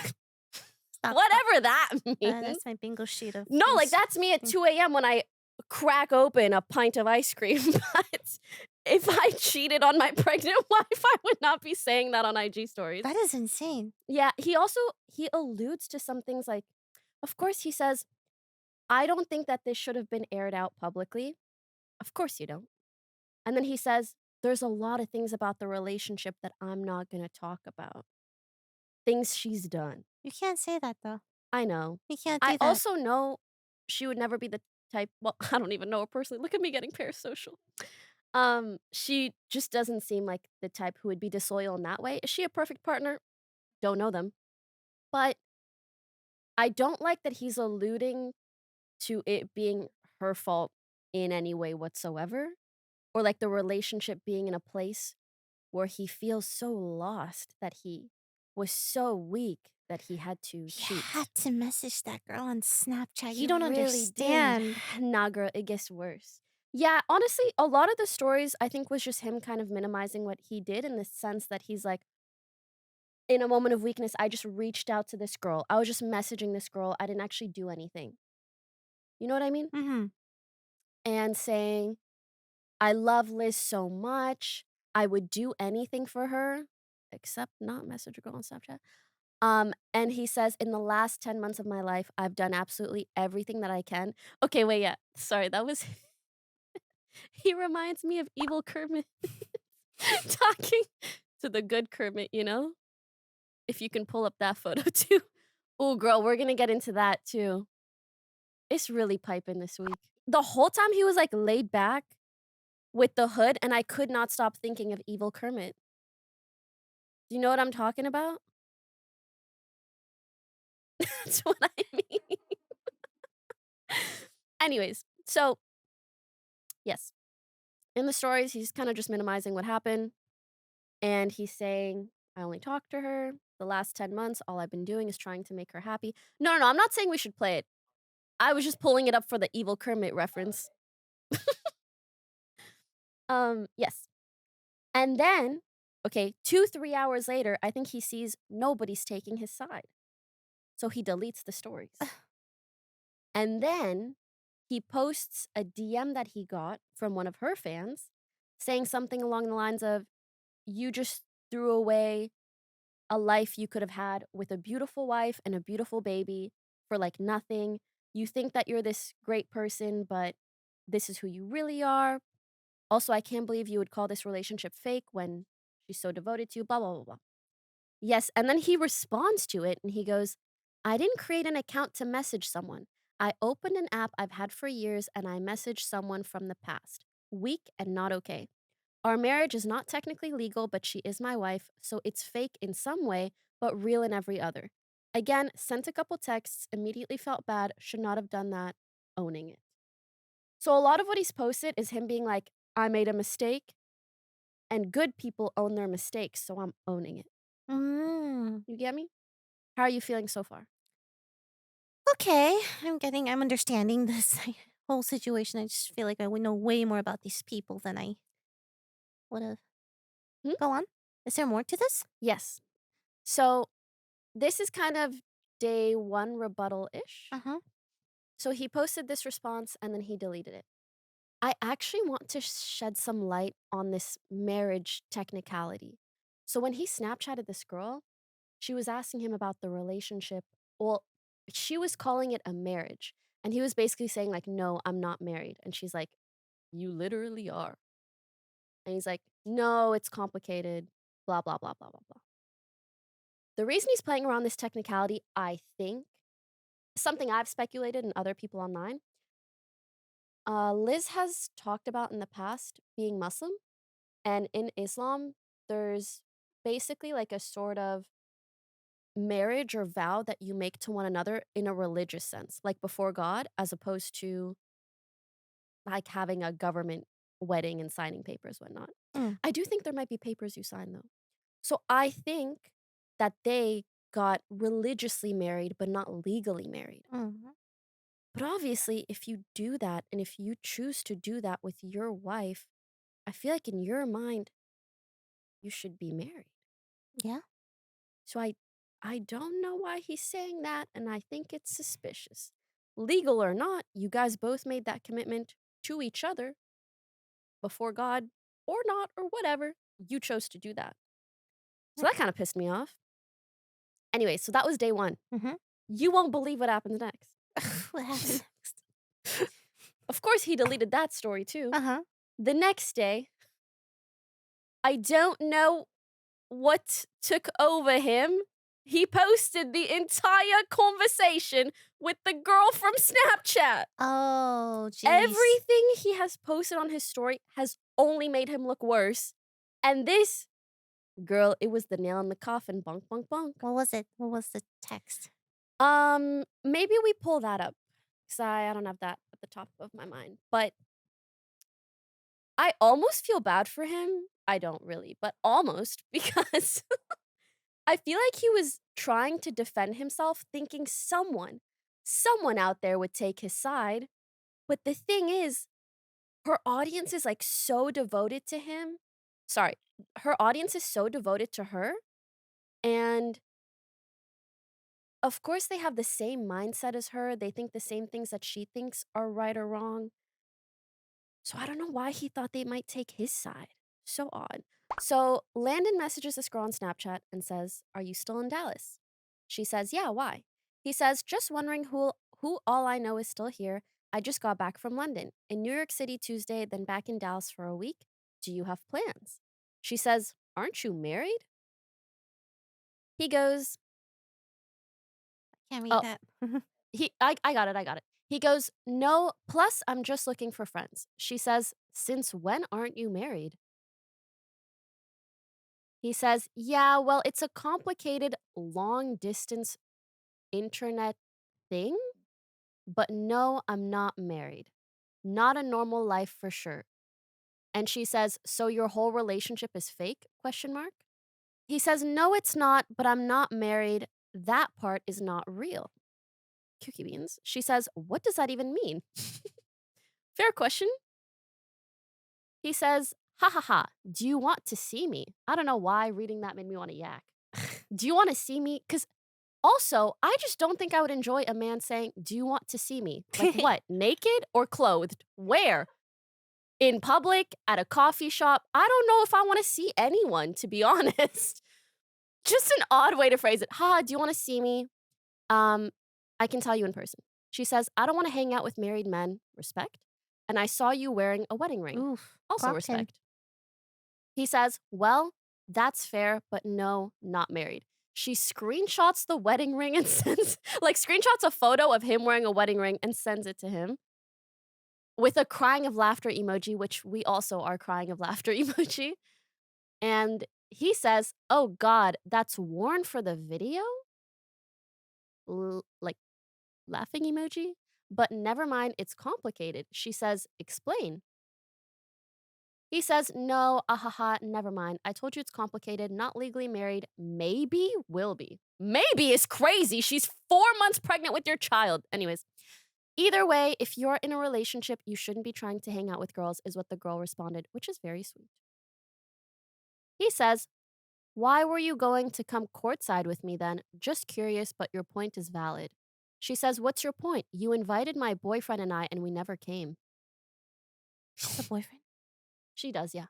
[SPEAKER 1] Stop.
[SPEAKER 2] Whatever that means.
[SPEAKER 1] That's my bingo sheet of
[SPEAKER 2] No, like
[SPEAKER 1] things.
[SPEAKER 2] that's me at 2 a.m. when I crack open a pint of ice cream. But if I cheated on my pregnant wife, I would not be saying that on IG stories.
[SPEAKER 1] That is insane.
[SPEAKER 2] Yeah, he alludes to some things like, of course, he says, I don't think that this should have been aired out publicly. Of course you don't. And then he says, there's a lot of things about the relationship that I'm not going to talk about. Things she's done.
[SPEAKER 1] You can't say that though.
[SPEAKER 2] I know.
[SPEAKER 1] You can't do
[SPEAKER 2] I
[SPEAKER 1] that.
[SPEAKER 2] also know she would never be the type, well, I don't even know her personally. Look at me getting parasocial. She just doesn't seem like the type who would be disloyal in that way. Is she a perfect partner? Don't know them. But I don't like that he's alluding to it being her fault in any way whatsoever, or like the relationship being in a place where he feels so lost that he was so weak that he had to
[SPEAKER 1] You
[SPEAKER 2] cheat.
[SPEAKER 1] had to message that girl on Snapchat. You
[SPEAKER 2] He
[SPEAKER 1] don't
[SPEAKER 2] really
[SPEAKER 1] understand.
[SPEAKER 2] did. Nah, girl, it gets worse. Yeah, honestly, a lot of the stories I think was just him kind of minimizing what he did in the sense that he's like, in a moment of weakness, I just reached out to this girl. I was just messaging this girl. I didn't actually do anything. You know what I mean?
[SPEAKER 1] Mhm.
[SPEAKER 2] And saying, I love Liz so much. I would do anything for her except not message a girl on Snapchat. And he says, in the last 10 months of my life, I've done absolutely everything that I can. Okay, wait, yeah. Sorry, that was he reminds me of evil Kermit talking to the good Kermit, you know? If you can pull up that photo too. Oh, girl, we're gonna get into that too. It's really piping this week. The whole time he was like laid back with the hood, and I could not stop thinking of evil Kermit. Do you know what I'm talking about? That's what I mean. Anyways, so yes, in the stories, he's kind of just minimizing what happened. And he's saying, I only talked to her. The last 10 months, all I've been doing is trying to make her happy. No, no, no, I'm not saying we should play it. I was just pulling it up for the evil Kermit reference. Yes. And then, okay, 2, 3 hours later, I think he sees nobody's taking his side. So he deletes the stories. And then he posts a DM that he got from one of her fans saying something along the lines of, you just threw away a life you could have had with a beautiful wife and a beautiful baby for like nothing. You think that you're this great person, but this is who you really are. Also, I can't believe you would call this relationship fake when she's so devoted to you, blah, blah, blah, blah. Yes, and then he responds to it and he goes, I didn't create an account to message someone. I opened an app I've had for years and I messaged someone from the past. Weak and not okay. Our marriage is not technically legal, but she is my wife, so it's fake in some way, but real in every other. Again, sent a couple texts, immediately felt bad, should not have done that, owning it. So a lot of what he's posted is him being like, I made a mistake, and good people own their mistakes, so I'm owning it.
[SPEAKER 1] Mm.
[SPEAKER 2] You get me? How are you feeling so far?
[SPEAKER 1] Okay, I'm understanding this whole situation. I just feel like I would know way more about these people than I would have.
[SPEAKER 2] Hmm?
[SPEAKER 1] Go on. Is there more to this?
[SPEAKER 2] Yes. So this is kind of day one rebuttal ish.
[SPEAKER 1] Uh-huh.
[SPEAKER 2] So he posted this response and then he deleted it. I actually want to shed some light on this marriage technicality. So when he Snapchatted this girl, she was asking him about the relationship. Well, she was calling it a marriage. And he was basically saying, like, no, I'm not married. And she's like, you literally are. And he's like, no, it's complicated, blah, blah, blah, blah, blah, blah. The reason he's playing around this technicality, I think, something I've speculated and other people online, Liz has talked about in the past being Muslim. And in Islam, there's basically like a sort of marriage or vow that you make to one another in a religious sense, like before God, as opposed to like having a government wedding and signing papers, whatnot.
[SPEAKER 1] Mm.
[SPEAKER 2] I do think there might be papers you sign though. So I think that they got religiously married, but not legally married.
[SPEAKER 1] Mhm.
[SPEAKER 2] But obviously, if you do that and if you choose to do that with your wife, I feel like in your mind, you should be married.
[SPEAKER 1] Yeah.
[SPEAKER 2] So I don't know why he's saying that, and I think it's suspicious. Legal or not, you guys both made that commitment to each other before God or not or whatever. You chose to do that. So that kind of pissed me off. Anyway, so that was day 1.
[SPEAKER 1] Mhm.
[SPEAKER 2] You won't believe what happens next.
[SPEAKER 1] What happened next?
[SPEAKER 2] Of course he deleted that story too.
[SPEAKER 1] Uh-huh.
[SPEAKER 2] The next day, I don't know what took over him. He posted the entire conversation with the girl from Snapchat.
[SPEAKER 1] Oh, jeez.
[SPEAKER 2] Everything he has posted on his story has only made him look worse. And this, girl, it was the nail in the coffin. Bonk, bonk, bonk.
[SPEAKER 1] What was it? What was the text?
[SPEAKER 2] Maybe we pull that up. Because I don't have that at the top of my mind. But I almost feel bad for him. I don't really, but almost because I feel like he was trying to defend himself, thinking someone out there would take his side. But the thing is, her audience is, like, so devoted to him. Sorry, her audience is so devoted to her, and of course, they have the same mindset as her, they think the same things that she thinks are right or wrong, so I don't know why he thought they might take his side. So odd. So, Landon messages this girl on Snapchat and says, "Are you still in Dallas?" She says, "Yeah, why?" He says, "Just wondering who all I know is still here. I just got back from London. In New York City Tuesday, then back in Dallas for a week. Do you have plans?" She says, "Aren't you married?" He goes,
[SPEAKER 1] Can't read
[SPEAKER 2] "Oh,
[SPEAKER 1] that.
[SPEAKER 2] I got it, I got it." He goes, "No, plus I'm just looking for friends." She says, "Since when aren't you married?" He says, "Yeah, well, it's a complicated long distance internet thing, but no, I'm not married. Not a normal life for sure." And she says, "So your whole relationship is fake?" Question mark. He says, "No, it's not, but I'm not married. That part is not real." Kooky beans. She says, "What does that even mean?" Fair question. He says, "Ha ha ha. Do you want to see me?" I don't know why reading that made me want to yak. Do you want to see me? Because also, I just don't think I would enjoy a man saying, "Do you want to see me?" Like what? Naked or clothed? Where? In public? At a coffee shop? I don't know if I want to see anyone, to be honest. Just an odd way to phrase it. "Ha, do you want to see me? Um, I can tell you in person." She says, "I don't want to hang out with married men." Respect. "And I saw you wearing a wedding ring."
[SPEAKER 1] Oof.
[SPEAKER 2] Also
[SPEAKER 1] Clocked him.
[SPEAKER 2] respect. He says, "Well, that's fair, but no, not married." She screenshots the wedding ring and sends, like, screenshots a photo of him wearing a wedding ring and sends it to him with a crying of laughter emoji, which we also are crying of laughter emoji. And he says, "Oh God, that's worn for the video?" Like, laughing emoji. But never mind, it's complicated. She says, "Explain." He says, "No, ahaha, never mind. I told you it's complicated, not legally married, maybe will be." Maybe is crazy. She's 4 months pregnant with your child. Anyways, either way, if you're in a relationship, you shouldn't be trying to hang out with girls, is what the girl responded, which is very sweet. He says, "Why were you going to come courtside with me then? Just curious, but your point is valid." She says, "What's your point? You invited my boyfriend and I, and we never came."
[SPEAKER 1] The boyfriend.
[SPEAKER 2] She does, yeah.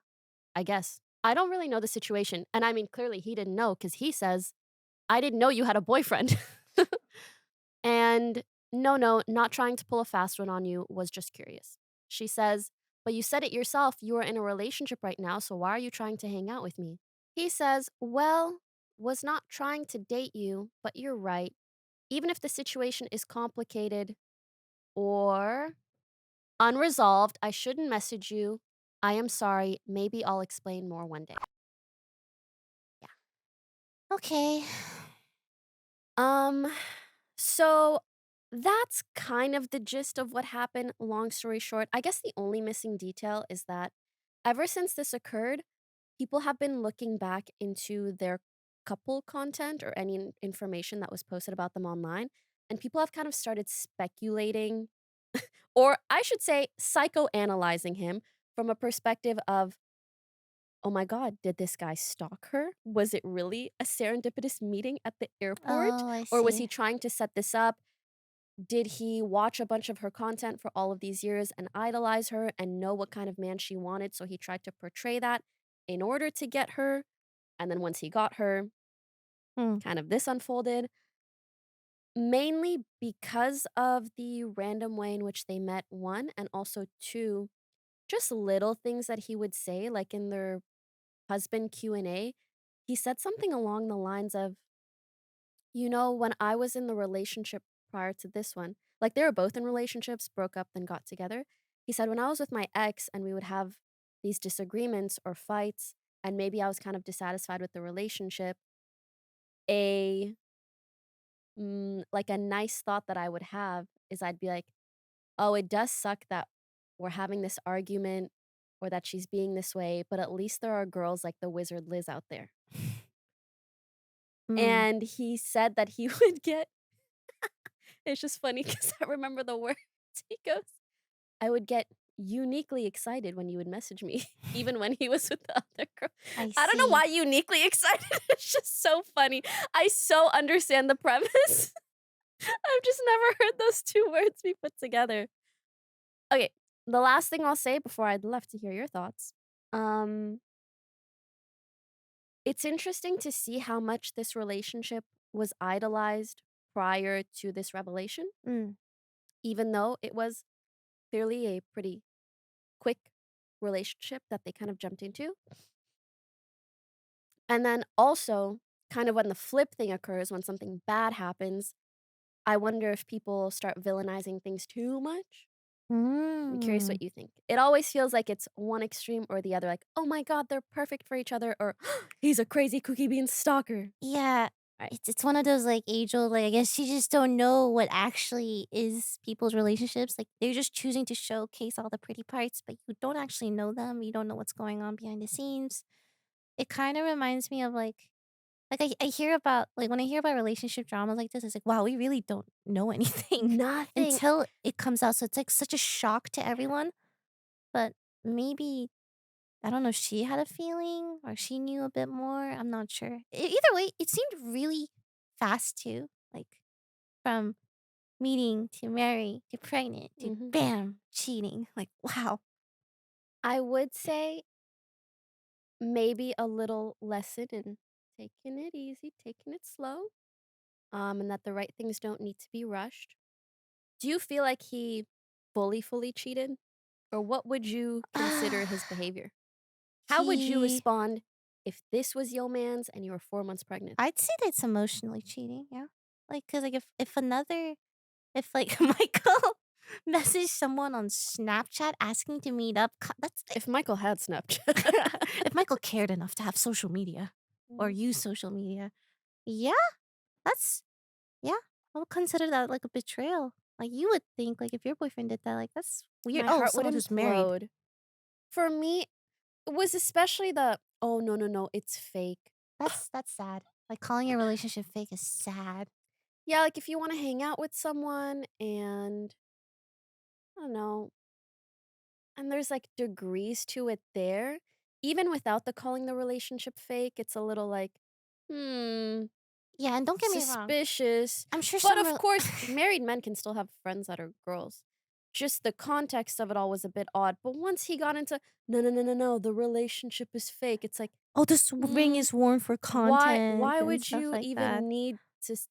[SPEAKER 2] I guess. I don't really know the situation. And I mean, clearly he didn't know because he says, "I didn't know you had a boyfriend." And no, no, not trying to pull a fast one on you, was just curious. She says, "But you said it yourself, you are in a relationship right now, so why are you trying to hang out with me?" He says, "Well, was not trying to date you, but you're right. Even if the situation is complicated or unresolved, I shouldn't message you. I am sorry. Maybe I'll explain more one day."
[SPEAKER 1] Okay.
[SPEAKER 2] Um, so that's kind of the gist of what happened. Long story short, I guess the only missing detail is that ever since this occurred, people have been looking back into their couple content or any information that was posted about them online, and people have kind of started speculating, or I should say, psychoanalyzing him from a perspective of, "Oh my God, did this guy stalk her? Was it really a serendipitous meeting at the airport?
[SPEAKER 1] Oh, I
[SPEAKER 2] Or was he
[SPEAKER 1] see.
[SPEAKER 2] trying to set this up? Did he watch a bunch of her content for all of these years and idolize her and know what kind of man she wanted? So he tried to portray that in order to get her. And then once he got her,
[SPEAKER 1] Hmm.
[SPEAKER 2] kind of this unfolded. Mainly because of the random way in which they met, one, and also two, just little things that he would say, like in their husband Q&A, he said something along the lines of, when I was in the relationship prior to this one, like they were both in relationships, broke up, then got together. He said, when I was with my ex and we would have these disagreements or fights, and maybe I was kind of dissatisfied with the relationship, a like a nice thought that I would have is I'd be like, "Oh, it does suck that we're having this argument or that she's being this way, but at least there are girls like the Wizard Liz out there."
[SPEAKER 1] Hmm.
[SPEAKER 2] And he said that he would get, it's just funny because I remember the words. He goes, "I would get uniquely excited when you would message me, even when he was with the other girl.
[SPEAKER 1] I
[SPEAKER 2] I don't know
[SPEAKER 1] see.
[SPEAKER 2] why uniquely excited. It's just so funny. I so understand the premise. I've just never heard those two words be put together. Okay, the last thing I'll say before I'd love to hear your thoughts. Um, it's interesting to see how much this relationship was idolized prior to this revelation,
[SPEAKER 1] Mm.
[SPEAKER 2] even though it was clearly a pretty quick relationship that they kind of jumped into. And then also, kind of when the flip thing occurs, when something bad happens, I wonder if people start villainizing things too much. I'm curious
[SPEAKER 1] Mm.
[SPEAKER 2] what you think. It always feels like it's one extreme or the other, like, oh my God, they're perfect for each other, or he's a crazy cookie bean stalker.
[SPEAKER 1] Yeah,
[SPEAKER 2] Right.
[SPEAKER 1] it's one of those, like, age-old, like, I guess you just don't know what actually is people's relationships, like, they're just choosing to showcase all the pretty parts, but you don't actually know them, you don't know what's going on behind the scenes. It kinda reminds me of, I hear about like, when I hear about relationship dramas like this, it's like, wow, we really don't know anything
[SPEAKER 2] Nothing.
[SPEAKER 1] until it comes out, so it's, like, such a shock to everyone, but maybe I don't know if she had a feeling or she knew a bit more. I'm not sure. Either way, it seemed really fast too. Like from meeting to marry to pregnant to
[SPEAKER 2] Mhm.
[SPEAKER 1] bam, cheating. Like, wow.
[SPEAKER 2] I would say maybe a little lesson in taking it easy, taking it slow, and that the right things don't need to be rushed. Do you feel like he fully cheated? Or what would you consider his behavior? How would you
[SPEAKER 1] He,
[SPEAKER 2] respond if this was your man's and you were 4 months pregnant?
[SPEAKER 1] I'd say that's emotionally cheating. Yeah. Like, cause like if like Michael messaged someone on Snapchat asking to meet up, that's like,
[SPEAKER 2] If Michael had Snapchat.
[SPEAKER 1] if Michael cared enough to have social media or
[SPEAKER 2] Mm.
[SPEAKER 1] use social media, yeah, that's yeah, I would consider that like a betrayal. Like you would think like if your boyfriend did that, like that's weird.
[SPEAKER 2] My
[SPEAKER 1] Oh,
[SPEAKER 2] heart would
[SPEAKER 1] someone who's married.
[SPEAKER 2] implode. For me, it was especially the, "Oh, no, no, no, it's fake."
[SPEAKER 1] That's sad. Like calling your relationship fake is sad.
[SPEAKER 2] Yeah, like, if you wanna hang out with someone and, I don't know, and there's, like, degrees to it there, even without the calling the relationship fake, it's a little like, "Hmm,
[SPEAKER 1] Yeah, and don't get me wrong.
[SPEAKER 2] suspicious."
[SPEAKER 1] I'm sure
[SPEAKER 2] But,
[SPEAKER 1] some
[SPEAKER 2] of course, married men can still have friends that are girls. Just the context of it all was a bit odd, but once he got into, "No, no, no, no, no, the relationship is fake," it's like,
[SPEAKER 1] oh, this ring
[SPEAKER 2] "Mm,
[SPEAKER 1] is worn for
[SPEAKER 2] why
[SPEAKER 1] content
[SPEAKER 2] why
[SPEAKER 1] and
[SPEAKER 2] would
[SPEAKER 1] stuff
[SPEAKER 2] you
[SPEAKER 1] like that.
[SPEAKER 2] even need to s"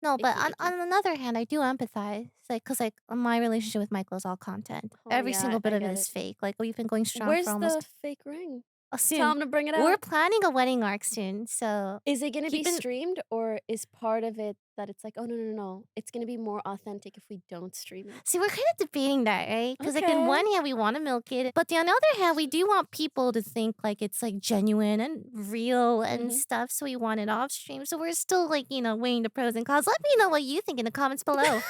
[SPEAKER 1] No, but
[SPEAKER 2] icky,
[SPEAKER 1] on
[SPEAKER 2] icky.
[SPEAKER 1] another hand, I do empathize. Like, cause like my relationship with Michael is all content.
[SPEAKER 2] Oh,
[SPEAKER 1] Every
[SPEAKER 2] yeah,
[SPEAKER 1] single bit
[SPEAKER 2] I
[SPEAKER 1] of it
[SPEAKER 2] get
[SPEAKER 1] is
[SPEAKER 2] it.
[SPEAKER 1] fake. Like we've been going strong for
[SPEAKER 2] Where's the
[SPEAKER 1] almost
[SPEAKER 2] fake ring? Tell
[SPEAKER 1] soon.
[SPEAKER 2] him to bring it
[SPEAKER 1] We're
[SPEAKER 2] out.
[SPEAKER 1] planning a wedding arc soon, so
[SPEAKER 2] Is it gonna be
[SPEAKER 1] keep in
[SPEAKER 2] streamed, or is part of it that it's like, "Oh, no, no, no, no, it's gonna be more authentic if we don't stream it?"
[SPEAKER 1] See, we're kind of debating that, right? Because, like, in
[SPEAKER 2] Okay.
[SPEAKER 1] one hand, we want to milk it, but on the other hand, we do want people to think like it's like genuine and real and
[SPEAKER 2] Mhm.
[SPEAKER 1] stuff. So we want it off stream. So we're still like, weighing the pros and cons. Let me know what you think in the comments below.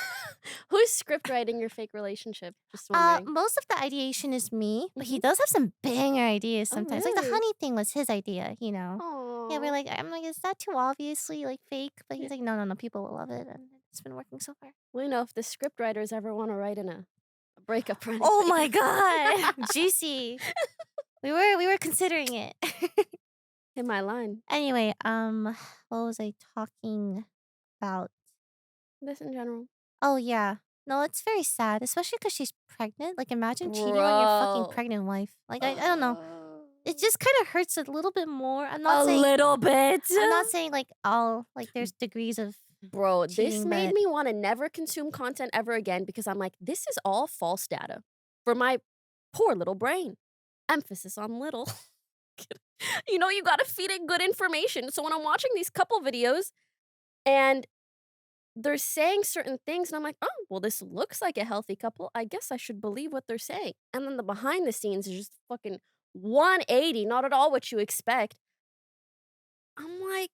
[SPEAKER 2] Who's script writing your fake relationship? Just wondering.
[SPEAKER 1] Most of the ideation is me, but
[SPEAKER 2] Mhm.
[SPEAKER 1] he does have some banger ideas
[SPEAKER 2] Oh,
[SPEAKER 1] sometimes. Like the
[SPEAKER 2] really?
[SPEAKER 1] honey thing was his idea. Yeah,
[SPEAKER 2] Aw.
[SPEAKER 1] I'm like, is that too obviously like fake? But he's like, no, no, no, people will love it, and it's been working so far.
[SPEAKER 2] We know if the script writers ever wanna write in a breakup or
[SPEAKER 1] Oh
[SPEAKER 2] anything.
[SPEAKER 1] my god, juicy. We were considering it.
[SPEAKER 2] Hit my line.
[SPEAKER 1] Anyway, what was I talking about?
[SPEAKER 2] This in general.
[SPEAKER 1] Oh yeah. No, it's very sad, especially because she's pregnant. Like imagine cheating on your fucking
[SPEAKER 2] Bro.
[SPEAKER 1] pregnant wife. Like I don't know. It just kind of hurts a little bit more.
[SPEAKER 2] A little bit.
[SPEAKER 1] I'm not saying like all like there's degrees of
[SPEAKER 2] Bro, this
[SPEAKER 1] cheating,
[SPEAKER 2] made
[SPEAKER 1] but
[SPEAKER 2] me wanna never consume content ever again because I'm like, "This is all false data for my poor little brain." Emphasis on little. You gotta feed it good information, so when I'm watching these couple videos and they're saying certain things, and I'm like, "Oh, well, this looks like a healthy couple. I guess I should believe what they're saying." And then the behind the scenes is just fucking 180, not at all what you expect. I'm like,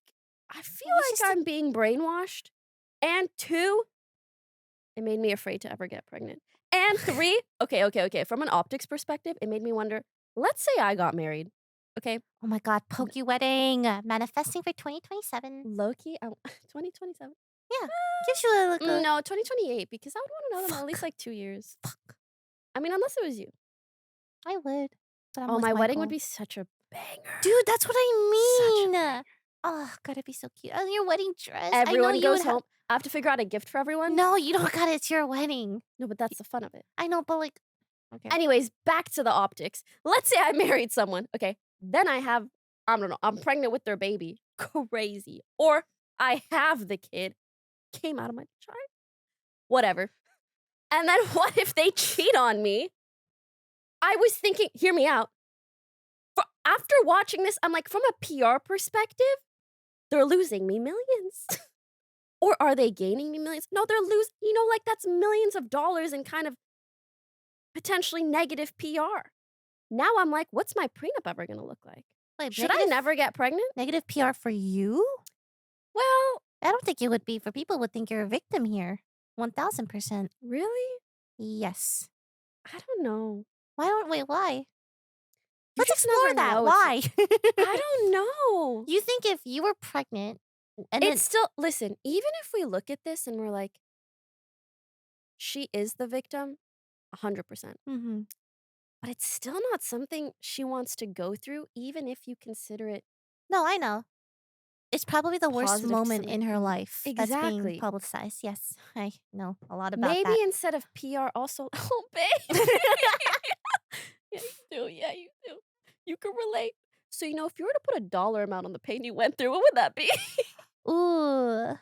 [SPEAKER 2] I feel
[SPEAKER 1] it's
[SPEAKER 2] like
[SPEAKER 1] just
[SPEAKER 2] I'm being brainwashed. And 2, it made me afraid to ever get pregnant. And 3, okay. From an optics perspective, it made me wonder, let's say I got married, okay?
[SPEAKER 1] oh my god, Poki wedding manifesting for 2027.
[SPEAKER 2] Low-key, 2027?
[SPEAKER 1] Yeah, gives you a, like a
[SPEAKER 2] No, 2028, because I would wanna know them at least,
[SPEAKER 1] fuck
[SPEAKER 2] like, 2 years.
[SPEAKER 1] fuck.
[SPEAKER 2] I mean, unless it was you.
[SPEAKER 1] I would, but I'm
[SPEAKER 2] Oh,
[SPEAKER 1] with
[SPEAKER 2] my wedding would
[SPEAKER 1] Michael.
[SPEAKER 2] be such a banger.
[SPEAKER 1] Dude, that's what I
[SPEAKER 2] Such a
[SPEAKER 1] mean.
[SPEAKER 2] banger.
[SPEAKER 1] Oh, gotta be so cute. Oh, your wedding dress. I know
[SPEAKER 2] Everyone
[SPEAKER 1] you would
[SPEAKER 2] goes
[SPEAKER 1] have.
[SPEAKER 2] home. I have to figure out a gift for everyone.
[SPEAKER 1] No, you don't got it. It's your wedding.
[SPEAKER 2] No, but that's the fun of it.
[SPEAKER 1] I know, but like, okay.
[SPEAKER 2] Anyways, back to the optics. Let's say I married someone. Okay. Then I don't know, I'm pregnant with their baby. Crazy. Or I have the kid. Came out of my child. Whatever. And then what if they cheat on me? I was thinking, hear me out. After watching this, I'm like, from a PR perspective, they're losing me millions. Or are they gaining me millions? No, they're losing, like that's millions of dollars in kind of potentially negative PR. Now I'm like, what's my prenup ever gonna look like?
[SPEAKER 1] Wait,
[SPEAKER 2] Should I never get pregnant?
[SPEAKER 1] negative PR for you?
[SPEAKER 2] Well,
[SPEAKER 1] I don't think it would be. For people would think you're a victim here. 1000%.
[SPEAKER 2] really?
[SPEAKER 1] Yes.
[SPEAKER 2] I don't know.
[SPEAKER 1] Why?
[SPEAKER 2] You
[SPEAKER 1] Let's
[SPEAKER 2] just
[SPEAKER 1] explore
[SPEAKER 2] never
[SPEAKER 1] that.
[SPEAKER 2] know.
[SPEAKER 1] Why?
[SPEAKER 2] I don't know.
[SPEAKER 1] You think if you were pregnant and
[SPEAKER 2] It's still, listen, even if we look at this and we're like, she is the victim, 100%.
[SPEAKER 1] then
[SPEAKER 2] But it's still not something she wants to go through, even if you consider it
[SPEAKER 1] No, I know. It's probably the worst
[SPEAKER 2] positive to
[SPEAKER 1] moment
[SPEAKER 2] somebody.
[SPEAKER 1] in her life that's being
[SPEAKER 2] Exactly.
[SPEAKER 1] publicized. Yes, I know a lot about
[SPEAKER 2] Maybe
[SPEAKER 1] that.
[SPEAKER 2] instead of PR, also, oh, babe. Yeah, you do. Yeah, you do. You can relate. So, if you were to put a dollar amount on the pain you went through, what would that be?
[SPEAKER 1] Ooh.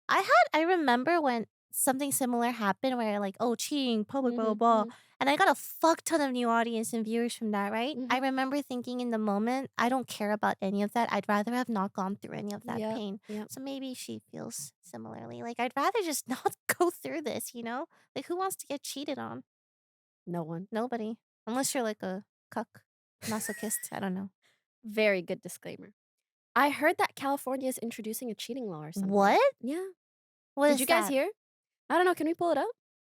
[SPEAKER 1] I remember when something similar happened where like, oh, cheating, public, blah, blah, blah. And I got a fuck ton of new audience and viewers from that, right? I remember thinking in the moment, I don't care about any of that. I'd rather have not gone through any of that
[SPEAKER 2] Yep,
[SPEAKER 1] pain.
[SPEAKER 2] yep.
[SPEAKER 1] So maybe she feels similarly. Like, I'd rather just not go through this, you know? Like, who wants to get cheated on?
[SPEAKER 2] No one.
[SPEAKER 1] Nobody. Unless you're like a cuck, masochist. I don't know.
[SPEAKER 2] Very good disclaimer. I heard that California is introducing a cheating law or something.
[SPEAKER 1] What?
[SPEAKER 2] Yeah.
[SPEAKER 1] What
[SPEAKER 2] Did
[SPEAKER 1] is
[SPEAKER 2] you guys
[SPEAKER 1] that?
[SPEAKER 2] hear? I don't know. Can we pull it up?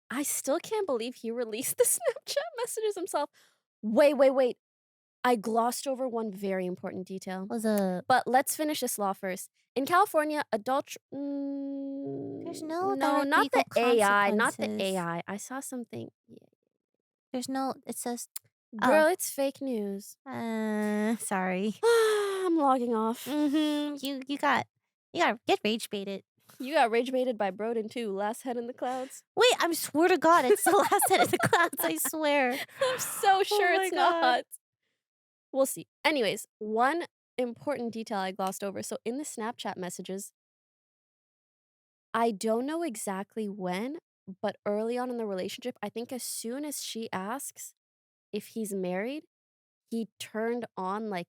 [SPEAKER 2] I still can't believe he released the Snapchat messages himself. Wait. I glossed over one very important detail.
[SPEAKER 1] Was a
[SPEAKER 2] But let's finish this law first. In California, adult.
[SPEAKER 1] There's no
[SPEAKER 2] No,
[SPEAKER 1] direct
[SPEAKER 2] not the
[SPEAKER 1] legal
[SPEAKER 2] AI. Not the
[SPEAKER 1] consequences.
[SPEAKER 2] AI. I saw something. Yeah.
[SPEAKER 1] There's no. It says.
[SPEAKER 2] Girl, it's fake news.
[SPEAKER 1] Sorry.
[SPEAKER 2] I'm logging off.
[SPEAKER 1] You got get rage baited.
[SPEAKER 2] You got rage baited by Broden too. Last head in the clouds.
[SPEAKER 1] Wait, I swear to God, it's the last head of the clouds. I swear.
[SPEAKER 2] I'm so sure
[SPEAKER 1] my
[SPEAKER 2] it's
[SPEAKER 1] God.
[SPEAKER 2] not. We'll see. Anyways, one important detail I glossed over. So in the Snapchat messages, I don't know exactly when, but early on in the relationship, I think as soon as she asks if he's married, he turned on like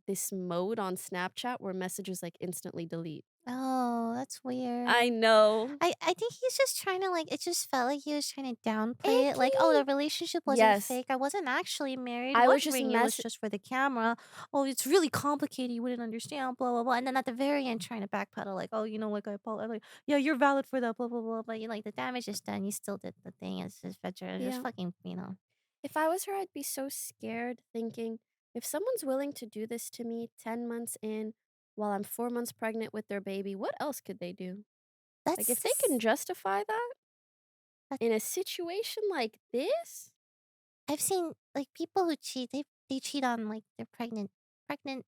[SPEAKER 2] this mode on Snapchat where messages like instantly delete.
[SPEAKER 1] Oh, that's weird.
[SPEAKER 2] I know.
[SPEAKER 1] I think he's just trying to like. It just felt like he was trying to downplay it. Like, oh, the relationship wasn't
[SPEAKER 2] Yes.
[SPEAKER 1] fake. I wasn't actually married.
[SPEAKER 2] I
[SPEAKER 1] One
[SPEAKER 2] was just
[SPEAKER 1] ring it was just for the camera. Oh, it's really complicated. You wouldn't understand. Blah blah blah. And then at the very end, trying to backpedal, like, oh, like I apologize. Like, yeah, you're valid for that. Blah blah blah. But like the damage is done. You still did the thing. It's just veteran. Just
[SPEAKER 2] Yeah.
[SPEAKER 1] fucking.
[SPEAKER 2] If I was her, I'd be so scared thinking, if someone's willing to do this to me 10 months in while I'm 4 months pregnant with their baby, what else could they do?
[SPEAKER 1] That's
[SPEAKER 2] Like, if they can justify that in a situation like this?
[SPEAKER 1] I've seen like people who cheat. They cheat on like their pregnant, pregnant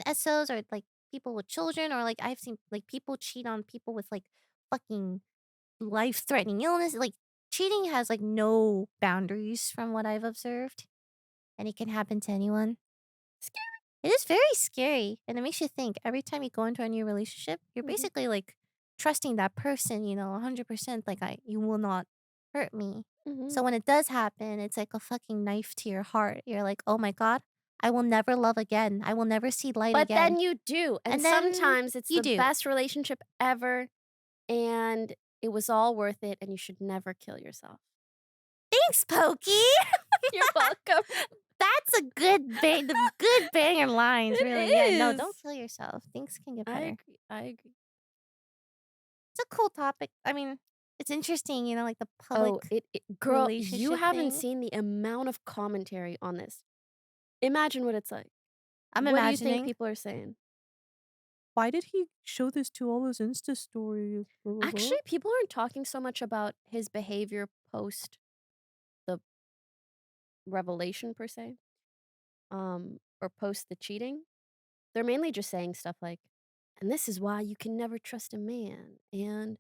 [SPEAKER 1] SOs or like people with children or like I've seen like people cheat on people with like fucking life threatening illness. Like cheating has like no boundaries from what I've observed, and it can happen to anyone.
[SPEAKER 2] Scary.
[SPEAKER 1] It is very scary, and it makes you think. Every time you go into a new relationship, you're basically like trusting that person. 100%. Like you will not hurt me. So when it does happen, it's like a fucking knife to your heart. You're like, oh my God, I will never love again. I will never see light
[SPEAKER 2] But
[SPEAKER 1] again.
[SPEAKER 2] then you do. And
[SPEAKER 1] then
[SPEAKER 2] sometimes it's
[SPEAKER 1] you
[SPEAKER 2] the
[SPEAKER 1] do.
[SPEAKER 2] best relationship ever. And it was all worth it. And you should never kill yourself.
[SPEAKER 1] Thanks, Poki.
[SPEAKER 2] You're welcome.
[SPEAKER 1] That's a good the good banger lines,
[SPEAKER 2] It
[SPEAKER 1] really. Yeah, no,
[SPEAKER 2] is.
[SPEAKER 1] don't kill yourself. Things can get better.
[SPEAKER 2] I agree.
[SPEAKER 1] It's a cool topic. I mean, it's interesting, like the public.
[SPEAKER 2] Girl, you
[SPEAKER 1] relationship
[SPEAKER 2] haven't
[SPEAKER 1] thing.
[SPEAKER 2] seen the amount of commentary on this. Imagine what it's like.
[SPEAKER 1] I'm
[SPEAKER 2] What do you
[SPEAKER 1] imagining.
[SPEAKER 2] think people are saying?
[SPEAKER 1] Why did he show this to all his Insta stories?
[SPEAKER 2] Actually, people aren't talking so much about his behavior post revelation per se, or post the cheating, they're mainly just saying stuff like, "And this is why you can never trust a man," and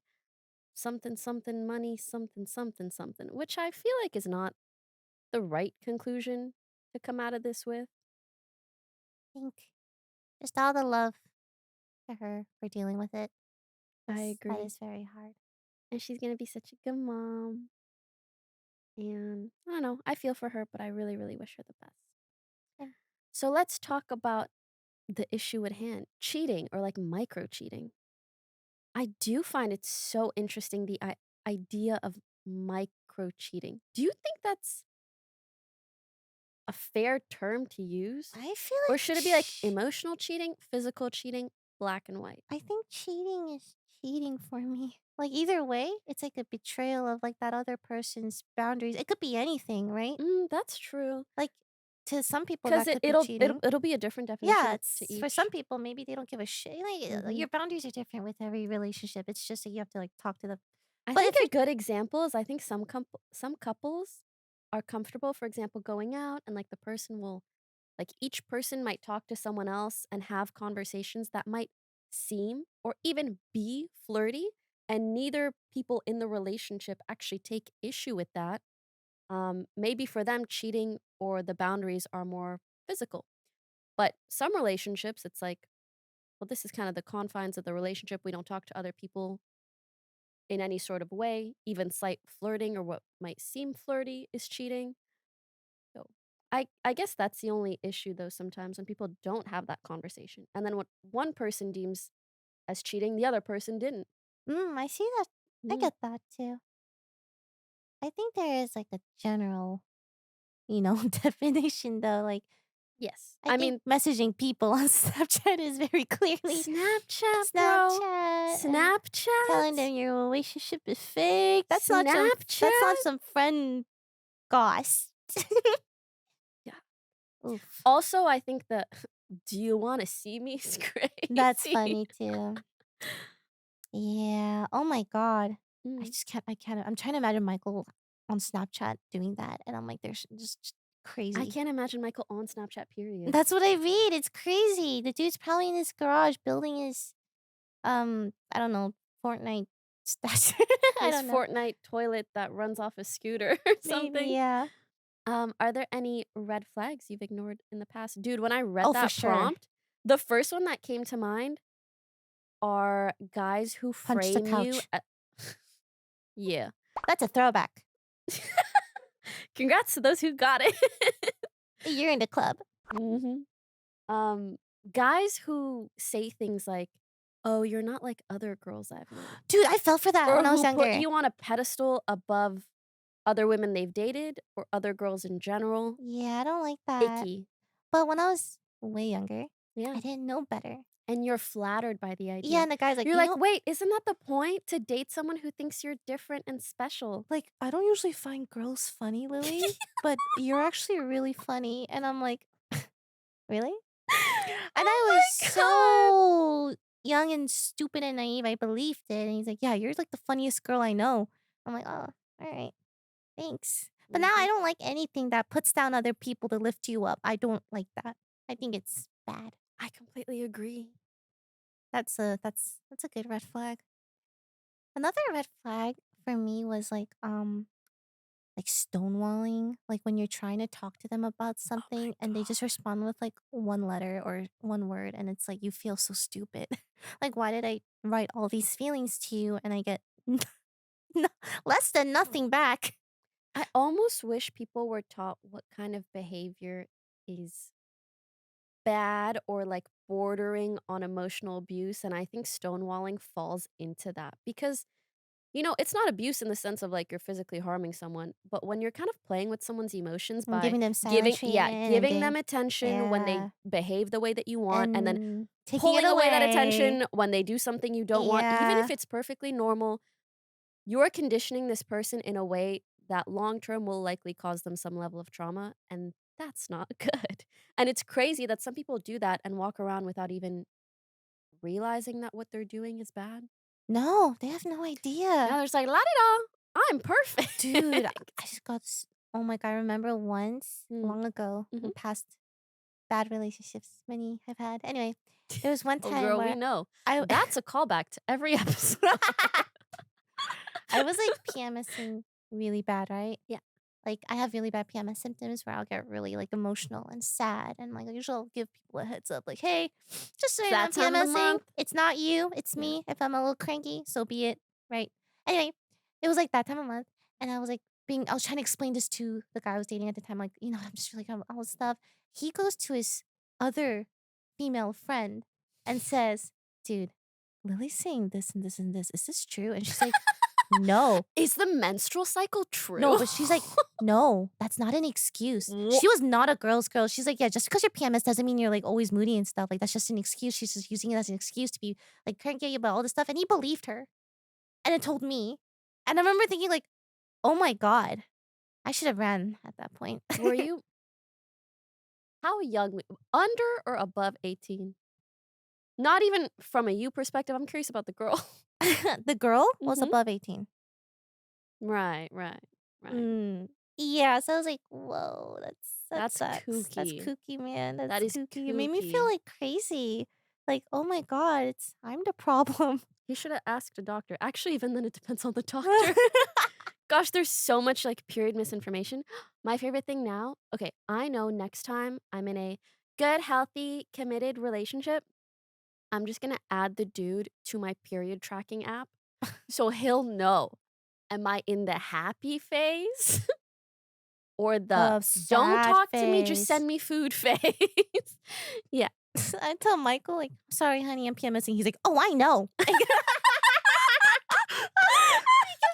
[SPEAKER 2] something something money, something something something, which I feel like is not the right conclusion to come out of this with.
[SPEAKER 1] I think just all the love to her for dealing with it.
[SPEAKER 2] I
[SPEAKER 1] 'Cause that
[SPEAKER 2] agree.
[SPEAKER 1] is very hard.
[SPEAKER 2] And she's gonna be such a good mom. And I don't know, I feel for her, but I really, really wish her the best.
[SPEAKER 1] Same.
[SPEAKER 2] So let's talk about the issue at hand, cheating or like micro cheating. I do find it so interesting the idea of micro cheating. Do you think that's a fair term to use?
[SPEAKER 1] I feel
[SPEAKER 2] Or
[SPEAKER 1] like
[SPEAKER 2] should it be like emotional cheating, physical cheating, black and white?
[SPEAKER 1] I think cheating is cheating for me. Like either way, it's like a betrayal of like that other person's boundaries. It could be anything, right?
[SPEAKER 2] That's true.
[SPEAKER 1] Like to some people
[SPEAKER 2] Because
[SPEAKER 1] that
[SPEAKER 2] it,
[SPEAKER 1] could be
[SPEAKER 2] it'll, it'll
[SPEAKER 1] cheating.
[SPEAKER 2] it'll be a different
[SPEAKER 1] Yeah,
[SPEAKER 2] definition to
[SPEAKER 1] it's for some
[SPEAKER 2] each.
[SPEAKER 1] people maybe they don't give a shit. Like
[SPEAKER 2] hmm
[SPEAKER 1] your boundaries are different with every relationship. It's just that you have to like talk to them.
[SPEAKER 2] I
[SPEAKER 1] But
[SPEAKER 2] think
[SPEAKER 1] if
[SPEAKER 2] a
[SPEAKER 1] you're
[SPEAKER 2] good example is I think some couples are comfortable, for example, going out and like the person will like each person might talk to someone else and have conversations that might seem or even be flirty, and neither people in the relationship actually take issue with that. Maybe for them, cheating or the boundaries are more physical. But some relationships, it's like, well, this is kind of the confines of the relationship. We don't talk to other people in any sort of way. Even slight flirting or what might seem flirty is cheating. So I guess that's the only issue though sometimes when people don't have that conversation. And then what one person deems as cheating, the other person didn't.
[SPEAKER 1] I see that. I
[SPEAKER 2] Mhm.
[SPEAKER 1] get that too. I think there is like a general, definition though. Like
[SPEAKER 2] Yes.
[SPEAKER 1] I
[SPEAKER 2] I
[SPEAKER 1] think
[SPEAKER 2] mean,
[SPEAKER 1] messaging people on Snapchat is very clearly
[SPEAKER 2] Snapchat, bro.
[SPEAKER 1] Snapchat and telling
[SPEAKER 2] Snapchat.
[SPEAKER 1] them your relationship is fake. That's not
[SPEAKER 2] Snapchat.
[SPEAKER 1] some friend goss.
[SPEAKER 2] Yeah.
[SPEAKER 1] Oof.
[SPEAKER 2] Also, I think that do you want to see me is
[SPEAKER 1] That's
[SPEAKER 2] crazy.
[SPEAKER 1] funny too. Yeah. Oh my god.
[SPEAKER 2] Mm.
[SPEAKER 1] I can't I'm trying to imagine Michael on Snapchat doing that and I'm like there's just
[SPEAKER 2] I
[SPEAKER 1] crazy.
[SPEAKER 2] can't imagine Michael on Snapchat, period.
[SPEAKER 1] That's what I read. It's crazy. The dude's probably in his garage building his I don't know, Fortnite stash. I
[SPEAKER 2] His
[SPEAKER 1] don't know.
[SPEAKER 2] Fortnite toilet that runs off a scooter or
[SPEAKER 1] Maybe,
[SPEAKER 2] something.
[SPEAKER 1] yeah.
[SPEAKER 2] Are there any red flags you've ignored in the past? Dude, when I read
[SPEAKER 1] Oh, for
[SPEAKER 2] that
[SPEAKER 1] sure.
[SPEAKER 2] prompt, the first one that came to mind are guys who
[SPEAKER 1] Punch the
[SPEAKER 2] frame you
[SPEAKER 1] couch.
[SPEAKER 2] a Yeah.
[SPEAKER 1] That's a throwback.
[SPEAKER 2] Congrats to those who got it.
[SPEAKER 1] You're in the club.
[SPEAKER 2] Mhm. Um, Guys who say things like, "Oh, you're not like other girls I've known,"
[SPEAKER 1] Dude, I fell for that
[SPEAKER 2] or
[SPEAKER 1] when I was
[SPEAKER 2] who put
[SPEAKER 1] younger.
[SPEAKER 2] you on a pedestal above other women they've dated or other girls in general.
[SPEAKER 1] Yeah, I don't like that.
[SPEAKER 2] Icky.
[SPEAKER 1] But when I was way younger,
[SPEAKER 2] Yeah.
[SPEAKER 1] I didn't know better.
[SPEAKER 2] And you're flattered by the
[SPEAKER 1] Yeah,
[SPEAKER 2] idea.
[SPEAKER 1] and the guy's like,
[SPEAKER 2] You're like, "Wait, isn't that the point? To date someone who thinks you're different and special?"
[SPEAKER 1] like, I don't usually find girls funny, Lily, but you're actually really funny. And I'm like, really? And I was
[SPEAKER 2] Oh my god!
[SPEAKER 1] so young and stupid and naive. I believed it. And he's like, yeah, you're like the funniest girl I know. I'm like, oh, all right, thanks. But now I
[SPEAKER 2] Mhm.
[SPEAKER 1] don't like anything that puts down other people to lift you up. I don't like that. I think it's bad.
[SPEAKER 2] I completely agree.
[SPEAKER 1] That's a good red flag. Another red flag for me was like stonewalling, like when you're trying to talk to them about
[SPEAKER 2] Oh my
[SPEAKER 1] something and they just
[SPEAKER 2] god.
[SPEAKER 1] respond with like one letter or one word and it's like you feel so stupid. Like why did I write all these feelings to you and I get no, less than nothing back?
[SPEAKER 2] I almost wish people were taught what kind of behavior is bad or like bordering on emotional abuse. And I think stonewalling falls into that because, it's not abuse in the sense of like you're physically harming someone, but when you're kind of playing with someone's emotions
[SPEAKER 1] And
[SPEAKER 2] by
[SPEAKER 1] giving them silent treatment and
[SPEAKER 2] giving them
[SPEAKER 1] being
[SPEAKER 2] attention when they
[SPEAKER 1] yeah
[SPEAKER 2] behave the way that you want, and then
[SPEAKER 1] and taking it
[SPEAKER 2] pulling away that
[SPEAKER 1] away.
[SPEAKER 2] attention when they do something you don't want, even if
[SPEAKER 1] Yeah.
[SPEAKER 2] it's perfectly normal, you're conditioning this person in a way that long term will likely cause them some level of trauma. And that's not good. And it's crazy that some people do that and walk around without even realizing that what they're doing is bad.
[SPEAKER 1] No, they have no idea.
[SPEAKER 2] Now there's like, la di da, I'm
[SPEAKER 1] Dude,
[SPEAKER 2] perfect.
[SPEAKER 1] I just got Oh my God, I remember once,
[SPEAKER 2] Mm.
[SPEAKER 1] long ago, in
[SPEAKER 2] Mhm.
[SPEAKER 1] past bad relationships, many I've had. Anyway, there was one
[SPEAKER 2] Oh,
[SPEAKER 1] time
[SPEAKER 2] girl, we
[SPEAKER 1] where
[SPEAKER 2] know.
[SPEAKER 1] I
[SPEAKER 2] That's a callback to every episode.
[SPEAKER 1] I was like PMSing really bad, right?
[SPEAKER 2] Yeah.
[SPEAKER 1] Like I have really bad PMS symptoms where I'll get really like emotional and sad, and like I usually I'll give people a heads up, like, hey, just so you know, I'm
[SPEAKER 2] That time of the
[SPEAKER 1] PMSing.
[SPEAKER 2] month.
[SPEAKER 1] It's not you, it's
[SPEAKER 2] Yeah.
[SPEAKER 1] me. If I'm a little cranky, so be it, right? Anyway, it was like that time of month, and I was like I was trying to explain this to the guy I was dating at the time, like, you know, I'm just really all this stuff. He goes to his other female friend and says, dude, Lily's saying this and this and this. Is this true? And she's like, no.
[SPEAKER 2] Is the menstrual cycle true?
[SPEAKER 1] No, but she's like, no, that's not an excuse.
[SPEAKER 2] Wha-
[SPEAKER 1] She was not a girl's girl. She's like, yeah, just because you're PMS doesn't mean you're like always moody and stuff. Like, that's just an excuse. She's just using it as an excuse to be like cranky about all this stuff. And he believed her. And it told me. And I remember thinking, like, oh my God, I should have ran at that point.
[SPEAKER 2] Were you how young? Under or above 18? Not even from a you perspective. I'm curious about the girl.
[SPEAKER 1] The girl was
[SPEAKER 2] Mhm.
[SPEAKER 1] above 18.
[SPEAKER 2] Right.
[SPEAKER 1] Yeah, so I was like, whoa, that
[SPEAKER 2] That's
[SPEAKER 1] sucks. That's
[SPEAKER 2] kooky.
[SPEAKER 1] kooky, man. That's
[SPEAKER 2] That is
[SPEAKER 1] kooky. It made me feel
[SPEAKER 2] kooky.
[SPEAKER 1] like crazy. Like, oh my God, I'm the problem.
[SPEAKER 2] You should have asked a doctor. Actually, even then, it depends on the doctor. Gosh, there's so much like period misinformation. My favorite thing now, okay, I know next time I'm in a good, healthy, committed relationship, I'm just gonna add the dude to my period tracking app so he'll know. Am I in the happy phase or the
[SPEAKER 1] Of
[SPEAKER 2] don't
[SPEAKER 1] sad
[SPEAKER 2] talk to me, just
[SPEAKER 1] face.
[SPEAKER 2] send me food phase? Yeah.
[SPEAKER 1] I tell Michael, like, sorry, honey, I'm PMSing. He's like, oh, I know. He gives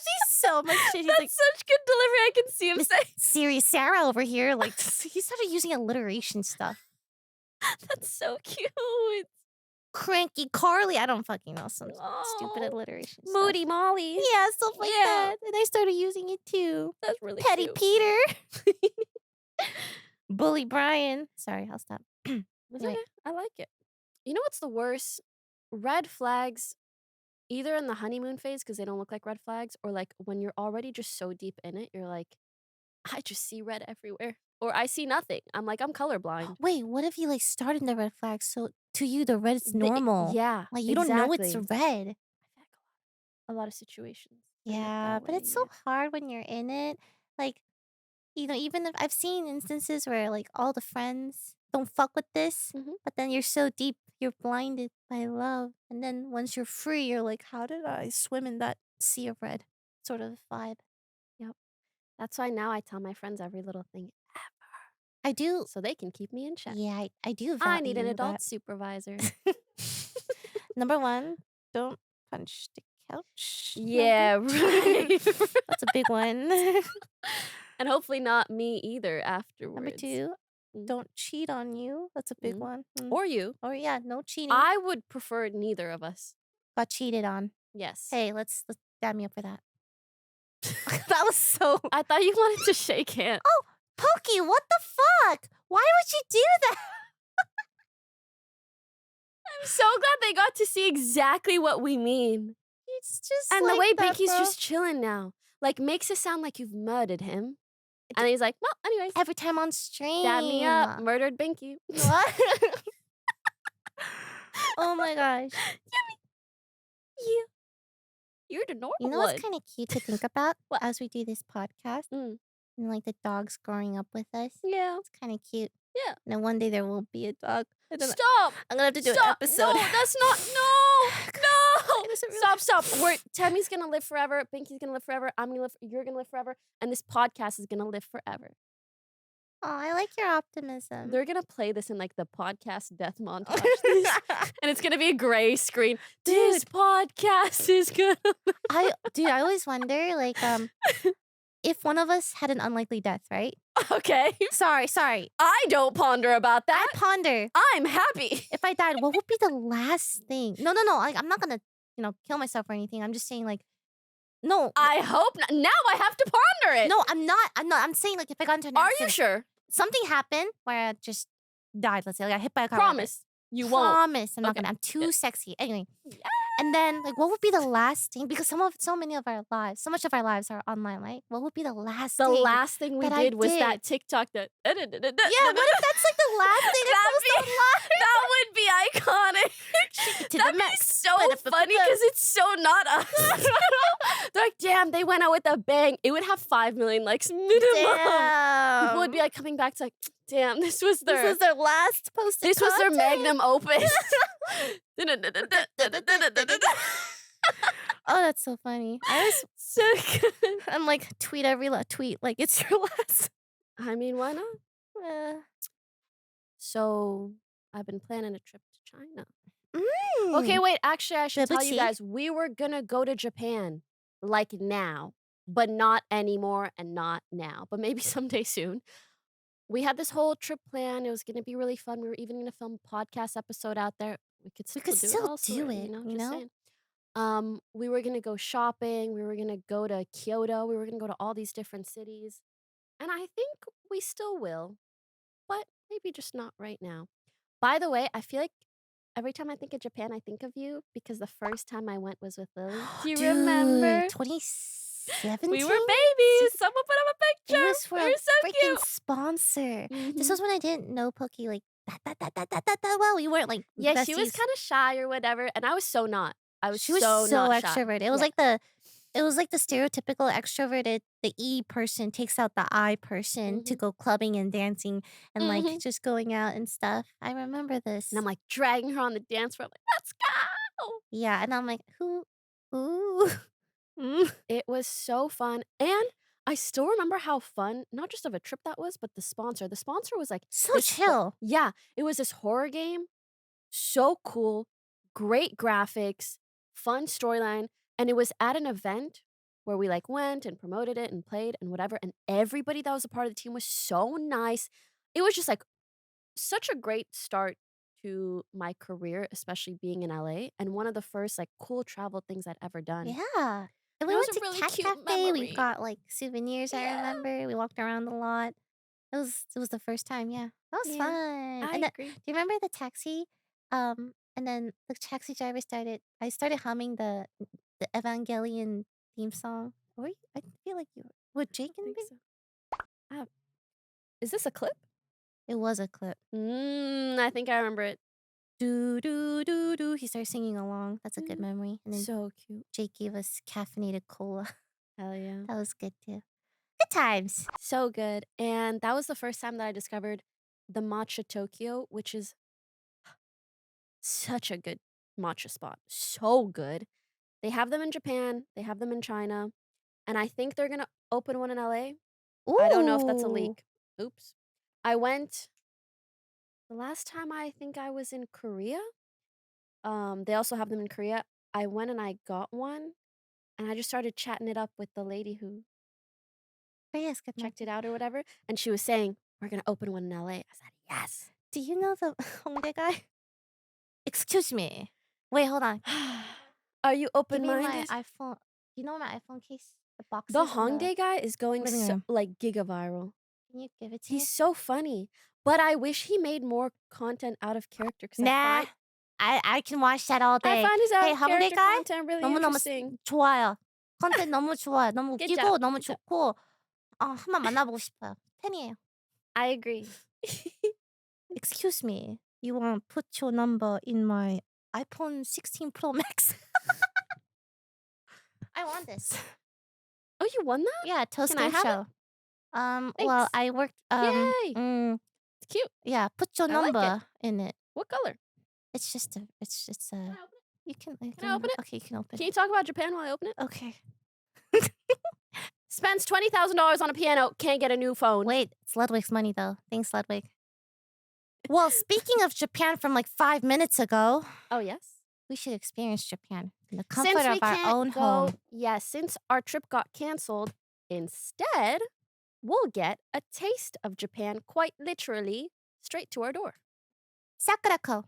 [SPEAKER 1] me so much shit. He's
[SPEAKER 2] That's
[SPEAKER 1] like,
[SPEAKER 2] such good delivery. I can see him
[SPEAKER 1] Miss
[SPEAKER 2] say.
[SPEAKER 1] serious Sarah over here. Like, he started using alliteration stuff.
[SPEAKER 2] That's so cute.
[SPEAKER 1] Cranky Carly. I don't fucking know. Some stupid
[SPEAKER 2] Oh,
[SPEAKER 1] alliteration stuff.
[SPEAKER 2] Moody Molly.
[SPEAKER 1] Yeah, stuff like
[SPEAKER 2] Yeah.
[SPEAKER 1] that. And I started using it too.
[SPEAKER 2] That's really
[SPEAKER 1] Petty
[SPEAKER 2] cute.
[SPEAKER 1] Peter. Bully Brian. Sorry, I'll stop.
[SPEAKER 2] It's
[SPEAKER 1] Anyway.
[SPEAKER 2] okay. I like it. You know what's the worst? Red flags, either in the honeymoon phase because they don't look like red flags, or like when you're already just so deep in it, you're like, I just see red everywhere, or I see nothing. I'm like, I'm colorblind.
[SPEAKER 1] Wait, what if you like started the red flag? So to you, the red is
[SPEAKER 2] The-
[SPEAKER 1] normal.
[SPEAKER 2] yeah,
[SPEAKER 1] Like you don't know it's
[SPEAKER 2] exactly.
[SPEAKER 1] red.
[SPEAKER 2] I feel like a lot of situations. end up
[SPEAKER 1] Yeah,
[SPEAKER 2] that
[SPEAKER 1] but
[SPEAKER 2] way,
[SPEAKER 1] it's so hard when you're in it. Like, you know, even if I've seen instances where like all the friends don't fuck with this,
[SPEAKER 2] Mhm.
[SPEAKER 1] but then you're so deep, you're blinded by love. And then once you're free, you're like, how did I swim in that sea of red? Sort of vibe.
[SPEAKER 2] That's why now I tell my friends every little thing
[SPEAKER 1] I do.
[SPEAKER 2] so they can keep me in check.
[SPEAKER 1] Yeah, I do
[SPEAKER 2] I need an
[SPEAKER 1] value
[SPEAKER 2] adult
[SPEAKER 1] that.
[SPEAKER 2] supervisor.
[SPEAKER 1] Number one, don't punch the couch.
[SPEAKER 2] Yeah, right.
[SPEAKER 1] That's a big one.
[SPEAKER 2] And hopefully not me either afterwards.
[SPEAKER 1] Number two,
[SPEAKER 2] Mm.
[SPEAKER 1] don't cheat on you. That's a big one.
[SPEAKER 2] Or you.
[SPEAKER 1] Or yeah, no cheating.
[SPEAKER 2] I would prefer neither of us.
[SPEAKER 1] Got cheated on.
[SPEAKER 2] Yes.
[SPEAKER 1] Hey, let's dab me up for that. That was so.
[SPEAKER 2] I thought you wanted to shake hands.
[SPEAKER 1] Oh, Poki, what the fuck? Why would you do that?
[SPEAKER 2] I'm so glad they got to see exactly what we mean.
[SPEAKER 1] It's just
[SPEAKER 2] And
[SPEAKER 1] like
[SPEAKER 2] the way
[SPEAKER 1] that,
[SPEAKER 2] Binky's
[SPEAKER 1] bro.
[SPEAKER 2] just chilling now, like, makes it sound like you've murdered him. And he's like, well, anyways,
[SPEAKER 1] Every time on stream.
[SPEAKER 2] dab me up, murdered Binky.
[SPEAKER 1] What? Oh my gosh.
[SPEAKER 2] You're the normal
[SPEAKER 1] You know
[SPEAKER 2] one.
[SPEAKER 1] what's kind of cute to think about
[SPEAKER 2] What?
[SPEAKER 1] as we do this podcast?
[SPEAKER 2] Mm.
[SPEAKER 1] And like the dogs growing up with us.
[SPEAKER 2] Yeah.
[SPEAKER 1] It's kind of cute.
[SPEAKER 2] Yeah.
[SPEAKER 1] And then one day there will be a dog. And then
[SPEAKER 2] Stop.
[SPEAKER 1] I'm gonna have to do
[SPEAKER 2] Stop.
[SPEAKER 1] an episode.
[SPEAKER 2] No, that's not. No.
[SPEAKER 1] It doesn't really-
[SPEAKER 2] Stop. Tammy's gonna live forever. Binky's gonna live forever. I'm gonna live. You're gonna live forever. And this podcast is gonna live forever.
[SPEAKER 1] Oh, I like your optimism.
[SPEAKER 2] They're gonna play this in like the podcast death montage, and it's gonna be a gray screen. This podcast is gonna.
[SPEAKER 1] I always wonder, like, if one of us had an unlikely death, right?
[SPEAKER 2] Okay.
[SPEAKER 1] Sorry.
[SPEAKER 2] I don't ponder about that.
[SPEAKER 1] I ponder
[SPEAKER 2] I'm happy.
[SPEAKER 1] if I died, what would be the last thing? No. Like, I'm not gonna, kill myself or anything. I'm just saying, like, no.
[SPEAKER 2] I hope not. Now I have to ponder it.
[SPEAKER 1] No, I'm not. I'm saying, like, if I got into an
[SPEAKER 2] Are
[SPEAKER 1] accident,
[SPEAKER 2] you sure?
[SPEAKER 1] something happened where I just died. Let's say, like, I got hit by a car.
[SPEAKER 2] Promise. You won't.
[SPEAKER 1] Promise. I'm not
[SPEAKER 2] Okay.
[SPEAKER 1] gonna. I'm too sexy. Anyway, And then, like, what would be the last thing? Because so many of our lives, so much of our lives are online, right? What would be the last
[SPEAKER 2] The
[SPEAKER 1] thing
[SPEAKER 2] last thing we
[SPEAKER 1] that I
[SPEAKER 2] did was
[SPEAKER 1] did?
[SPEAKER 2] that TikTok that
[SPEAKER 1] Yeah, what if that's like the last thing I post online?
[SPEAKER 2] that would be iconic.
[SPEAKER 1] Shake it to
[SPEAKER 2] That'd
[SPEAKER 1] the
[SPEAKER 2] be
[SPEAKER 1] max.
[SPEAKER 2] so funny because it's so not us. They're like, damn, they went out with a bang. It would have 5 million likes minimum. People would be like coming back to like, damn, this was their
[SPEAKER 1] last posted
[SPEAKER 2] this was their
[SPEAKER 1] content.
[SPEAKER 2] magnum opus.
[SPEAKER 1] Oh, that's so funny. I was
[SPEAKER 2] So good.
[SPEAKER 1] I'm like tweet like it's your last.
[SPEAKER 2] I mean, why not?
[SPEAKER 1] Uh,
[SPEAKER 2] So I've been planning a trip to China.
[SPEAKER 1] mm.
[SPEAKER 2] Okay, wait, actually, I should tell you
[SPEAKER 1] Bibbidi?
[SPEAKER 2] guys, we were gonna go to Japan, like now, but not anymore and not now, but maybe someday soon. We had this whole trip plan. It was gonna be really fun. We were even gonna film a podcast episode out there. We could
[SPEAKER 1] We
[SPEAKER 2] still
[SPEAKER 1] could
[SPEAKER 2] do it
[SPEAKER 1] still
[SPEAKER 2] elsewhere,
[SPEAKER 1] do it, you
[SPEAKER 2] just
[SPEAKER 1] know?
[SPEAKER 2] saying. We were gonna go shopping. We were gonna go to Kyoto. We were gonna go to all these different cities. And I think we still will, but maybe just not right now. By the way, I feel like every time I think of Japan, I think of you because the first time I went was with Lily. Do you remember?
[SPEAKER 1] Dude, 2017?
[SPEAKER 2] We were babies. Someone put up a
[SPEAKER 1] It
[SPEAKER 2] picture.
[SPEAKER 1] was for
[SPEAKER 2] We
[SPEAKER 1] a
[SPEAKER 2] were so
[SPEAKER 1] freaking
[SPEAKER 2] cute.
[SPEAKER 1] sponsor. This
[SPEAKER 2] Mhm.
[SPEAKER 1] was when I didn't know Poki like that well. We weren't like
[SPEAKER 2] Yeah, she was
[SPEAKER 1] besties.
[SPEAKER 2] kind of shy or whatever, and I was so not. I was
[SPEAKER 1] She was
[SPEAKER 2] so
[SPEAKER 1] so
[SPEAKER 2] not shy.
[SPEAKER 1] extroverted. It was
[SPEAKER 2] Yeah.
[SPEAKER 1] like the stereotypical extroverted, the E person takes out the I person to
[SPEAKER 2] Mhm.
[SPEAKER 1] go clubbing and dancing and like
[SPEAKER 2] Mhm.
[SPEAKER 1] just going out and stuff. I remember this.
[SPEAKER 2] And I'm like dragging her on the dance floor. I'm like, let's go.
[SPEAKER 1] Yeah, and I'm like, who? Ooh. Mm.
[SPEAKER 2] It was so fun. And I still remember how fun, not just of a trip that was, but the sponsor. The sponsor was like
[SPEAKER 1] So
[SPEAKER 2] this
[SPEAKER 1] chill.
[SPEAKER 2] yeah, it was this horror game. So cool. Great graphics, fun storyline. And it was at an event where we like went and promoted it and played and whatever. And everybody that was a part of the team was so nice. It was just like such a great start to my career, especially being in LA, and one of the first like cool travel things I'd ever done.
[SPEAKER 1] Yeah. And we
[SPEAKER 2] It was
[SPEAKER 1] went
[SPEAKER 2] a
[SPEAKER 1] to
[SPEAKER 2] really
[SPEAKER 1] Cat
[SPEAKER 2] cute
[SPEAKER 1] Cafe. We
[SPEAKER 2] memory.
[SPEAKER 1] got like souvenirs, I
[SPEAKER 2] Yeah.
[SPEAKER 1] remember. We walked around a lot. It was the first time, yeah. That was
[SPEAKER 2] Yeah,
[SPEAKER 1] fun.
[SPEAKER 2] I
[SPEAKER 1] And
[SPEAKER 2] agree.
[SPEAKER 1] do you remember the taxi? And then the taxi driver I started humming the Evangelion theme song. I feel like you were Jake
[SPEAKER 2] I
[SPEAKER 1] in
[SPEAKER 2] think
[SPEAKER 1] it?
[SPEAKER 2] so. Ah, is this a clip?
[SPEAKER 1] It was a clip.
[SPEAKER 2] I think I remember it.
[SPEAKER 1] Do do do do. He started singing along. That's a good memory. And then
[SPEAKER 2] So cute.
[SPEAKER 1] Jake gave us caffeinated cola.
[SPEAKER 2] Hell yeah.
[SPEAKER 1] That was good too. Good times.
[SPEAKER 2] So good. And that was the first time that I discovered the Matcha Tokyo, which is such a good matcha spot. So good. They have them in Japan, they have them in China, and I think they're gonna open one in LA. I don't know if that's a
[SPEAKER 1] Ooh.
[SPEAKER 2] leak. Oops. I went the last time I think I was in Korea. They also have them in Korea. I went and I got one, and I just started chatting it up with the lady who
[SPEAKER 1] Korea's good
[SPEAKER 2] checked
[SPEAKER 1] matcha.
[SPEAKER 2] it out or whatever, and she was saying, "We're gonna open one in LA." I said, "Yes."
[SPEAKER 1] Do you know the hongdae guy? Excuse me. Wait, hold on.
[SPEAKER 2] Are you
[SPEAKER 1] Give me my
[SPEAKER 2] open-minded?
[SPEAKER 1] iPhone. You know my iPhone case? The boxes
[SPEAKER 2] The
[SPEAKER 1] in the
[SPEAKER 2] hongdae guy is going
[SPEAKER 1] living
[SPEAKER 2] so
[SPEAKER 1] room.
[SPEAKER 2] like giga viral.
[SPEAKER 1] Can you give it to me?
[SPEAKER 2] He's so funny, but I wish he made more content out of character because
[SPEAKER 1] Nah. I can watch that all
[SPEAKER 2] I
[SPEAKER 1] day.
[SPEAKER 2] find his out
[SPEAKER 1] Hey,
[SPEAKER 2] of
[SPEAKER 1] hongdae
[SPEAKER 2] character
[SPEAKER 1] guy?
[SPEAKER 2] content really
[SPEAKER 1] 너무너무
[SPEAKER 2] interesting.
[SPEAKER 1] 좋아요. 컨텐츠 너무 좋아요. 너무
[SPEAKER 2] Good
[SPEAKER 1] 웃기고
[SPEAKER 2] job,
[SPEAKER 1] 너무
[SPEAKER 2] good job.
[SPEAKER 1] 좋고 한번 만나보고 싶어요. 팬이에요.
[SPEAKER 2] I agree.
[SPEAKER 1] Excuse me. You want to put your number in my iPhone 16 Pro Max? I want this.
[SPEAKER 2] Oh, you won that?
[SPEAKER 1] Yeah, Toast
[SPEAKER 2] Can I
[SPEAKER 1] Game
[SPEAKER 2] have it?
[SPEAKER 1] Show. Well,
[SPEAKER 2] Thanks.
[SPEAKER 1] I worked
[SPEAKER 2] Yay! It's cute.
[SPEAKER 1] yeah, put your
[SPEAKER 2] I like it.
[SPEAKER 1] number in it.
[SPEAKER 2] What color?
[SPEAKER 1] It's just a
[SPEAKER 2] Can I open it?
[SPEAKER 1] you can
[SPEAKER 2] Can I open it?
[SPEAKER 1] Okay, you can open
[SPEAKER 2] Can
[SPEAKER 1] it.
[SPEAKER 2] you talk about Japan while I open it?
[SPEAKER 1] Okay.
[SPEAKER 2] Spends $20,000 on a piano, can't get a new phone.
[SPEAKER 1] Wait, it's Ludwig's money though. Thanks, Ludwig. Well, speaking of Japan from like 5 minutes ago,
[SPEAKER 2] Oh, yes?
[SPEAKER 1] we should experience Japan in the comfort
[SPEAKER 2] Since we
[SPEAKER 1] of our
[SPEAKER 2] can't
[SPEAKER 1] own
[SPEAKER 2] go,
[SPEAKER 1] home.
[SPEAKER 2] yes, since our trip got canceled, instead, we'll get a taste of Japan quite literally straight to our door.
[SPEAKER 1] Sakurako.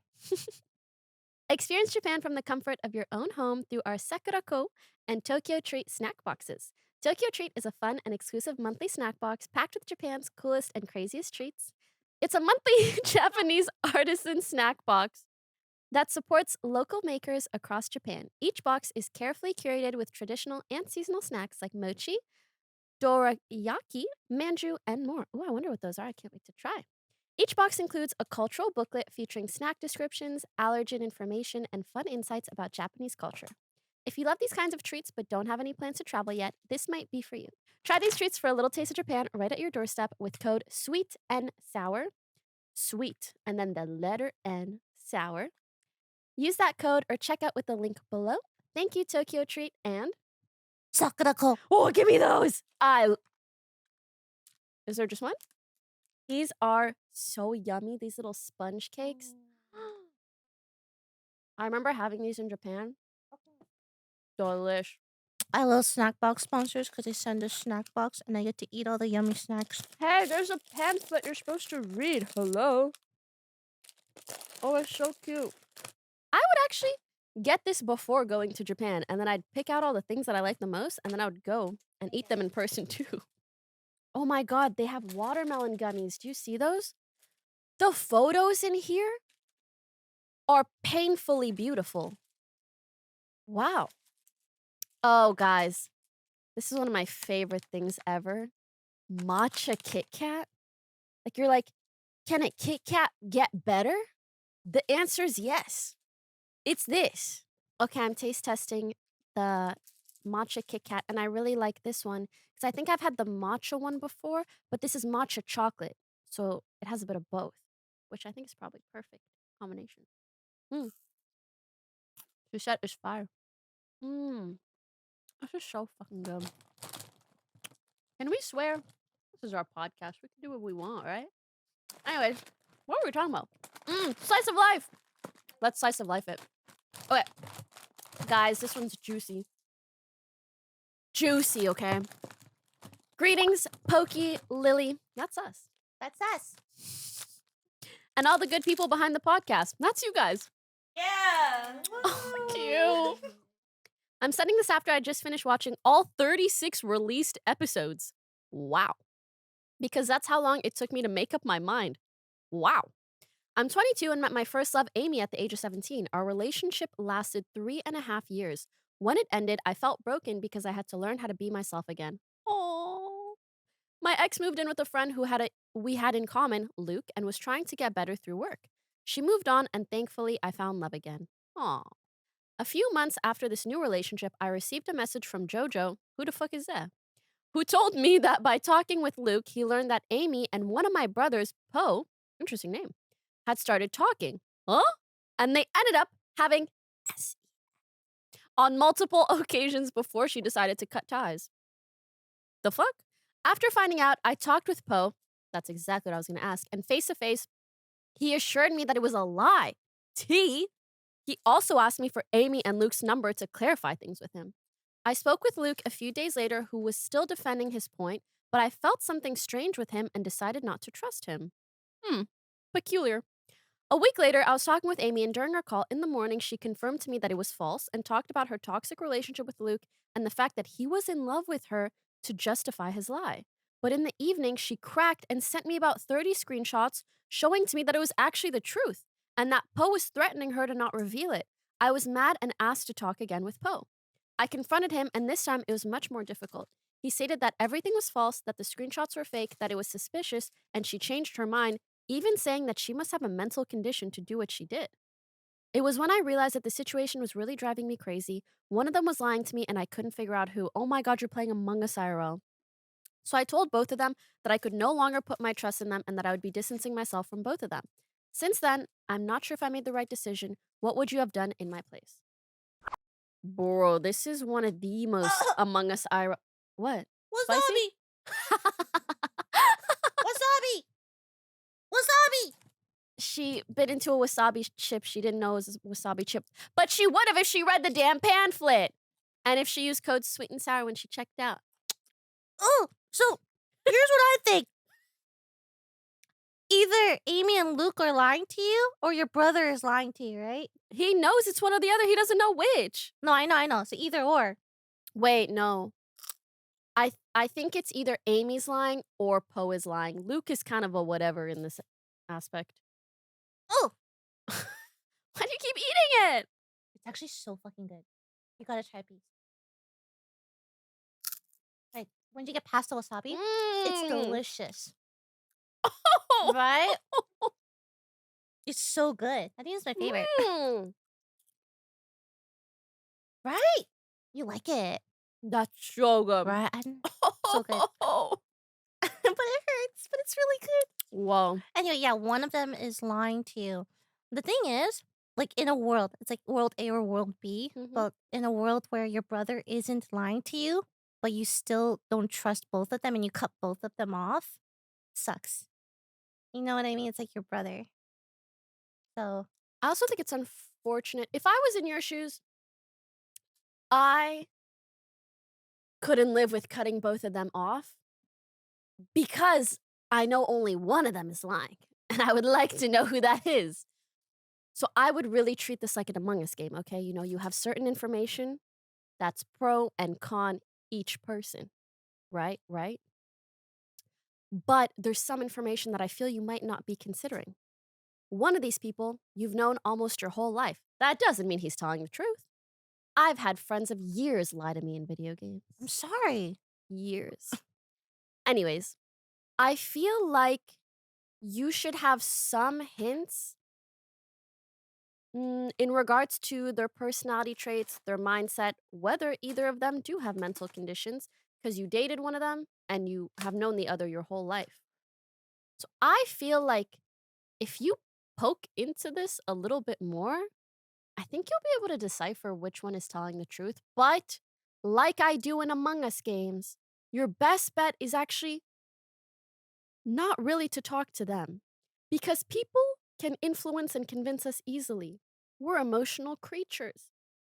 [SPEAKER 2] Experience Japan from the comfort of your own home through our Sakurako and Tokyo Treat snack boxes. Tokyo Treat is a fun and exclusive monthly snack box packed with Japan's coolest and craziest treats. It's a monthly Japanese artisan snack box that supports local makers across Japan. Each box is carefully curated with traditional and seasonal snacks like mochi, dorayaki, manju, and more. Ooh, I wonder what those are. I can't wait to try. Each box includes a cultural booklet featuring snack descriptions, allergen information, and fun insights about Japanese culture. If you love these kinds of treats but don't have any plans to travel yet, this might be for you. Try these treats for a little taste of Japan right at your doorstep with code SWEET and SOUR. Sweet, and then the letter N, sour. Use that code or check out with the link below. Thank you, Tokyo Treat, and
[SPEAKER 1] Sakurako.
[SPEAKER 2] oh, give me those! Is there just one? These are so yummy, these little sponge cakes. I remember having these in Japan. Delish.
[SPEAKER 1] I love snack box sponsors because they send a snack box and I get to eat all the yummy snacks.
[SPEAKER 2] Hey, there's a pamphlet you're supposed to read. Hello. Oh, it's so cute. I would actually get this before going to Japan, and then I'd pick out all the things that I like the most, and then I would go and eat them in person too. Oh my god, they have watermelon gummies. Do you see those? The photos in here are painfully beautiful. Wow. Oh, guys, this is one of my favorite things ever. Matcha Kit Kat. Like, you're like, can a Kit Kat get better? The answer is yes. It's this. Okay, I'm taste testing the matcha Kit Kat, and I really like this one because I think I've had the matcha one before, but this is matcha chocolate, so it has a bit of both, which I think is probably perfect combination. Mm. Sushette is fire. Mmm. This is so fucking good. Can we swear? This is our podcast. We can do what we want, right? Anyways, what were we talking about? Slice of life. Let's slice of life it. Okay. Guys, this one's juicy. Juicy, okay? Greetings, Poki, Lily. That's us.
[SPEAKER 1] That's us.
[SPEAKER 2] And all the good people behind the podcast. That's you guys.
[SPEAKER 1] Yeah.
[SPEAKER 2] Oh, cute. I'm sending this after I just finished watching all 36 released episodes. Wow. Because that's how long it took me to make up my mind. Wow. I'm 22 and met my first love, Amy, at the age of 17. Our relationship lasted 3.5 years. When it ended, I felt broken because I had to learn how to be myself again. Aww. My ex moved in with a friend we had in common, Luke, and was trying to get better through work. She moved on, and thankfully, I found love again. Aww. A few months after this new relationship, I received a message from Jojo, who the fuck is that? Who told me that by talking with Luke, he learned that Amy and one of my brothers, Poe, interesting name, had started talking. Huh? And they ended up having sex on multiple occasions before she decided to cut ties. The fuck? After finding out, I talked with Poe. That's exactly what I was going to ask. And face to face, he assured me that it was a lie. He also asked me for Amy and Luke's number to clarify things with him. I spoke with Luke a few days later, who was still defending his point, but I felt something strange with him and decided not to trust him. Peculiar. A week later, I was talking with Amy, and during our call in the morning, she confirmed to me that it was false and talked about her toxic relationship with Luke and the fact that he was in love with her to justify his lie. But in the evening, she cracked and sent me about 30 screenshots showing to me that it was actually the truth and that Poe was threatening her to not reveal it. I was mad and asked to talk again with Poe. I confronted him, and this time it was much more difficult. He stated that everything was false, that the screenshots were fake, that it was suspicious, and she changed her mind, even saying that she must have a mental condition to do what she did. It was when I realized that the situation was really driving me crazy. One of them was lying to me, and I couldn't figure out who. Oh my god, you're playing Among Us IRL. So I told both of them that I could no longer put my trust in them and that I would be distancing myself from both of them. Since then, I'm not sure if I made the right decision. What would you have done in my place? Bro, this is one of the most Among Us IRL. What?
[SPEAKER 1] Wasabi! Wasabi! Wasabi!
[SPEAKER 2] She bit into a wasabi chip. She didn't know it was a wasabi chip. But she would have if she read the damn pamphlet. And if she used code sweet and sour when she checked out.
[SPEAKER 1] Oh, so here's what I think. Either Amy and Luke are lying to you or your brother is lying to you, right?
[SPEAKER 2] He knows it's one or the other. He doesn't know which.
[SPEAKER 1] No, I know. So either or.
[SPEAKER 2] Wait, no. I think it's either Amy's lying or Poe is lying. Luke is kind of a whatever in this aspect.
[SPEAKER 1] Oh.
[SPEAKER 2] Why do you keep eating it?
[SPEAKER 1] It's actually so fucking good. You gotta try a piece. Like, when you get past the wasabi, it's delicious. Right? It's so good. I think it's my favorite. Right? You like it.
[SPEAKER 2] That's so good.
[SPEAKER 1] Right? So good. But it hurts, but it's really good.
[SPEAKER 2] Whoa.
[SPEAKER 1] Anyway, yeah, one of them is lying to you. The thing is, like in a world, it's like world A or world B, but in a world where your brother isn't lying to you, but you still don't trust both of them and you cut both of them off, sucks. You know what I mean? It's like your brother. So
[SPEAKER 2] I also think it's unfortunate. If I was in your shoes, I couldn't live with cutting both of them off because I know only one of them is lying. And I would like to know who that is. So I would really treat this like an Among Us game, okay? You know, you have certain information that's pro and con each person, right? Right? But there's some information that I feel you might not be considering. One of these people you've known almost your whole life. That doesn't mean he's telling the truth. I've had friends of years lie to me in video games.
[SPEAKER 1] I'm sorry.
[SPEAKER 2] Years. Anyways, I feel like you should have some hints in regards to their personality traits, their mindset, whether either of them do have mental conditions, because you dated one of them and you have known the other your whole life. So I feel like if you poke into this a little bit more, I think you'll be able to decipher which one is telling the truth. But like I do in Among Us games, your best bet is actually not really to talk to them because people can influence and convince us easily. We're emotional creatures.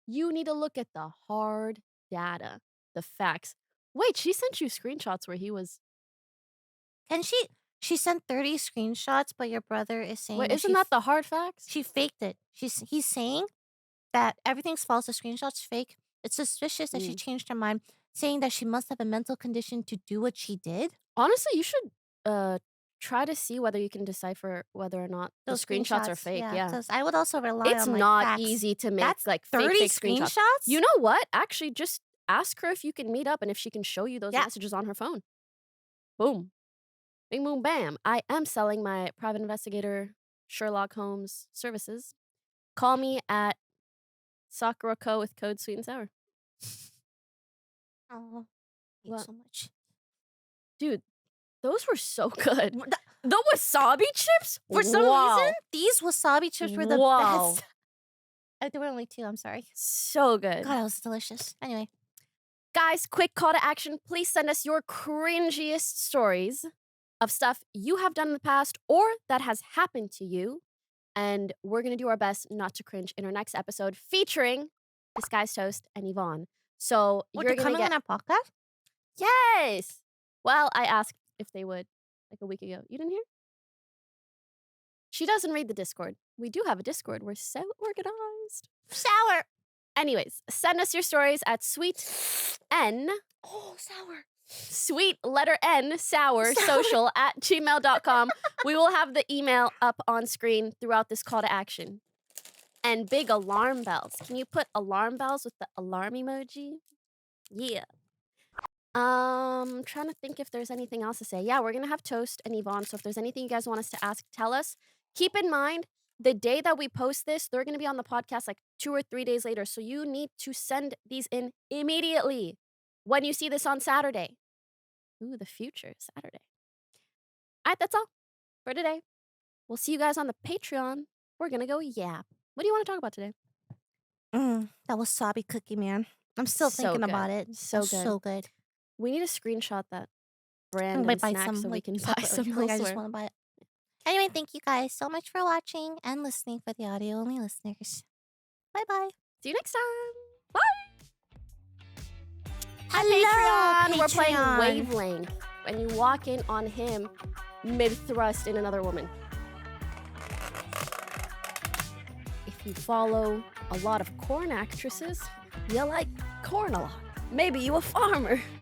[SPEAKER 2] You need to look at the hard data, the facts. Wait, she sent you screenshots where he was.
[SPEAKER 1] Can she sent 30 screenshots, but your brother is saying
[SPEAKER 2] Wait,
[SPEAKER 1] that
[SPEAKER 2] isn't that the hard facts?
[SPEAKER 1] she faked it. He's saying that everything's false, the screenshot's fake. It's suspicious that she changed her mind, saying that she must have a mental condition to do what she did.
[SPEAKER 2] Honestly, you should try to see whether you can decipher whether or not
[SPEAKER 1] Those
[SPEAKER 2] the screenshots are fake. Yeah.
[SPEAKER 1] because I would also rely
[SPEAKER 2] It's
[SPEAKER 1] on my
[SPEAKER 2] not
[SPEAKER 1] facts.
[SPEAKER 2] easy to make
[SPEAKER 1] That's
[SPEAKER 2] like
[SPEAKER 1] 30
[SPEAKER 2] fake screenshots.
[SPEAKER 1] screenshots?
[SPEAKER 2] You know what? Actually, just ask her if you can meet up and if she can show you those
[SPEAKER 1] Yeah.
[SPEAKER 2] messages on her phone. Boom. Bing, boom, bam. I am selling my private investigator Sherlock Holmes services. Call me at Sakura Co with code sweet and sour.
[SPEAKER 1] Oh, thank you
[SPEAKER 2] What?
[SPEAKER 1] so much.
[SPEAKER 2] Dude, those were so good. The wasabi chips?
[SPEAKER 1] For some reason, these wasabi chips were the
[SPEAKER 2] Wow.
[SPEAKER 1] best. There were only 2, I'm sorry.
[SPEAKER 2] So good.
[SPEAKER 1] God, it was delicious. Anyway.
[SPEAKER 2] Guys, quick call to action. Please send us your cringiest stories of stuff you have done in the past or that has happened to you. And we're going to do our best not to cringe in our next episode featuring Disguised Toast and Yvonne. So
[SPEAKER 1] What,
[SPEAKER 2] you're
[SPEAKER 1] they're
[SPEAKER 2] going to
[SPEAKER 1] coming
[SPEAKER 2] get...
[SPEAKER 1] on our podcast?
[SPEAKER 2] Yes! Well, I asked if they would like a week ago. You didn't hear? She doesn't read the Discord. We do have a Discord. We're so organized.
[SPEAKER 1] Sour.
[SPEAKER 2] Anyways, send us your stories at sweet N.
[SPEAKER 1] Oh, sour.
[SPEAKER 2] Sweet letter N, sour, social at gmail.com. We will have the email up on screen throughout this call to action. And big alarm bells. Can you put alarm bells with the alarm emoji? Yeah. Trying to think if there's anything else to say. Yeah, we're gonna have Toast and Yvonne. So if there's anything you guys want us to ask, tell us. Keep in mind, the day that we post this, they're gonna be on the podcast like 2 or 3 days later. So you need to send these in immediately when you see this on Saturday. Ooh, the future, Saturday. All right, that's all for today. We'll see you guys on the Patreon. We're gonna go yap. What do you want to talk about today?
[SPEAKER 1] That wasabi cookie, man. I'm still
[SPEAKER 2] So
[SPEAKER 1] thinking
[SPEAKER 2] good.
[SPEAKER 1] about it.
[SPEAKER 2] So good.
[SPEAKER 1] So good.
[SPEAKER 2] We need to screenshot that brand
[SPEAKER 1] I might
[SPEAKER 2] and
[SPEAKER 1] buy
[SPEAKER 2] snack
[SPEAKER 1] some,
[SPEAKER 2] so we
[SPEAKER 1] like,
[SPEAKER 2] can buy
[SPEAKER 1] separately.
[SPEAKER 2] some
[SPEAKER 1] Like, I just
[SPEAKER 2] elsewhere.
[SPEAKER 1] want to buy it. Anyway, thank you guys so much for watching and listening for the audio-only listeners. Bye-bye.
[SPEAKER 2] See you next time. Bye.
[SPEAKER 1] Hello,
[SPEAKER 2] Patreon. We're playing
[SPEAKER 1] Patreon.
[SPEAKER 2] Wavelength. When you walk in on him, mid-thrust in another woman. If you follow a lot of corn actresses, you like corn a lot. Maybe you a farmer.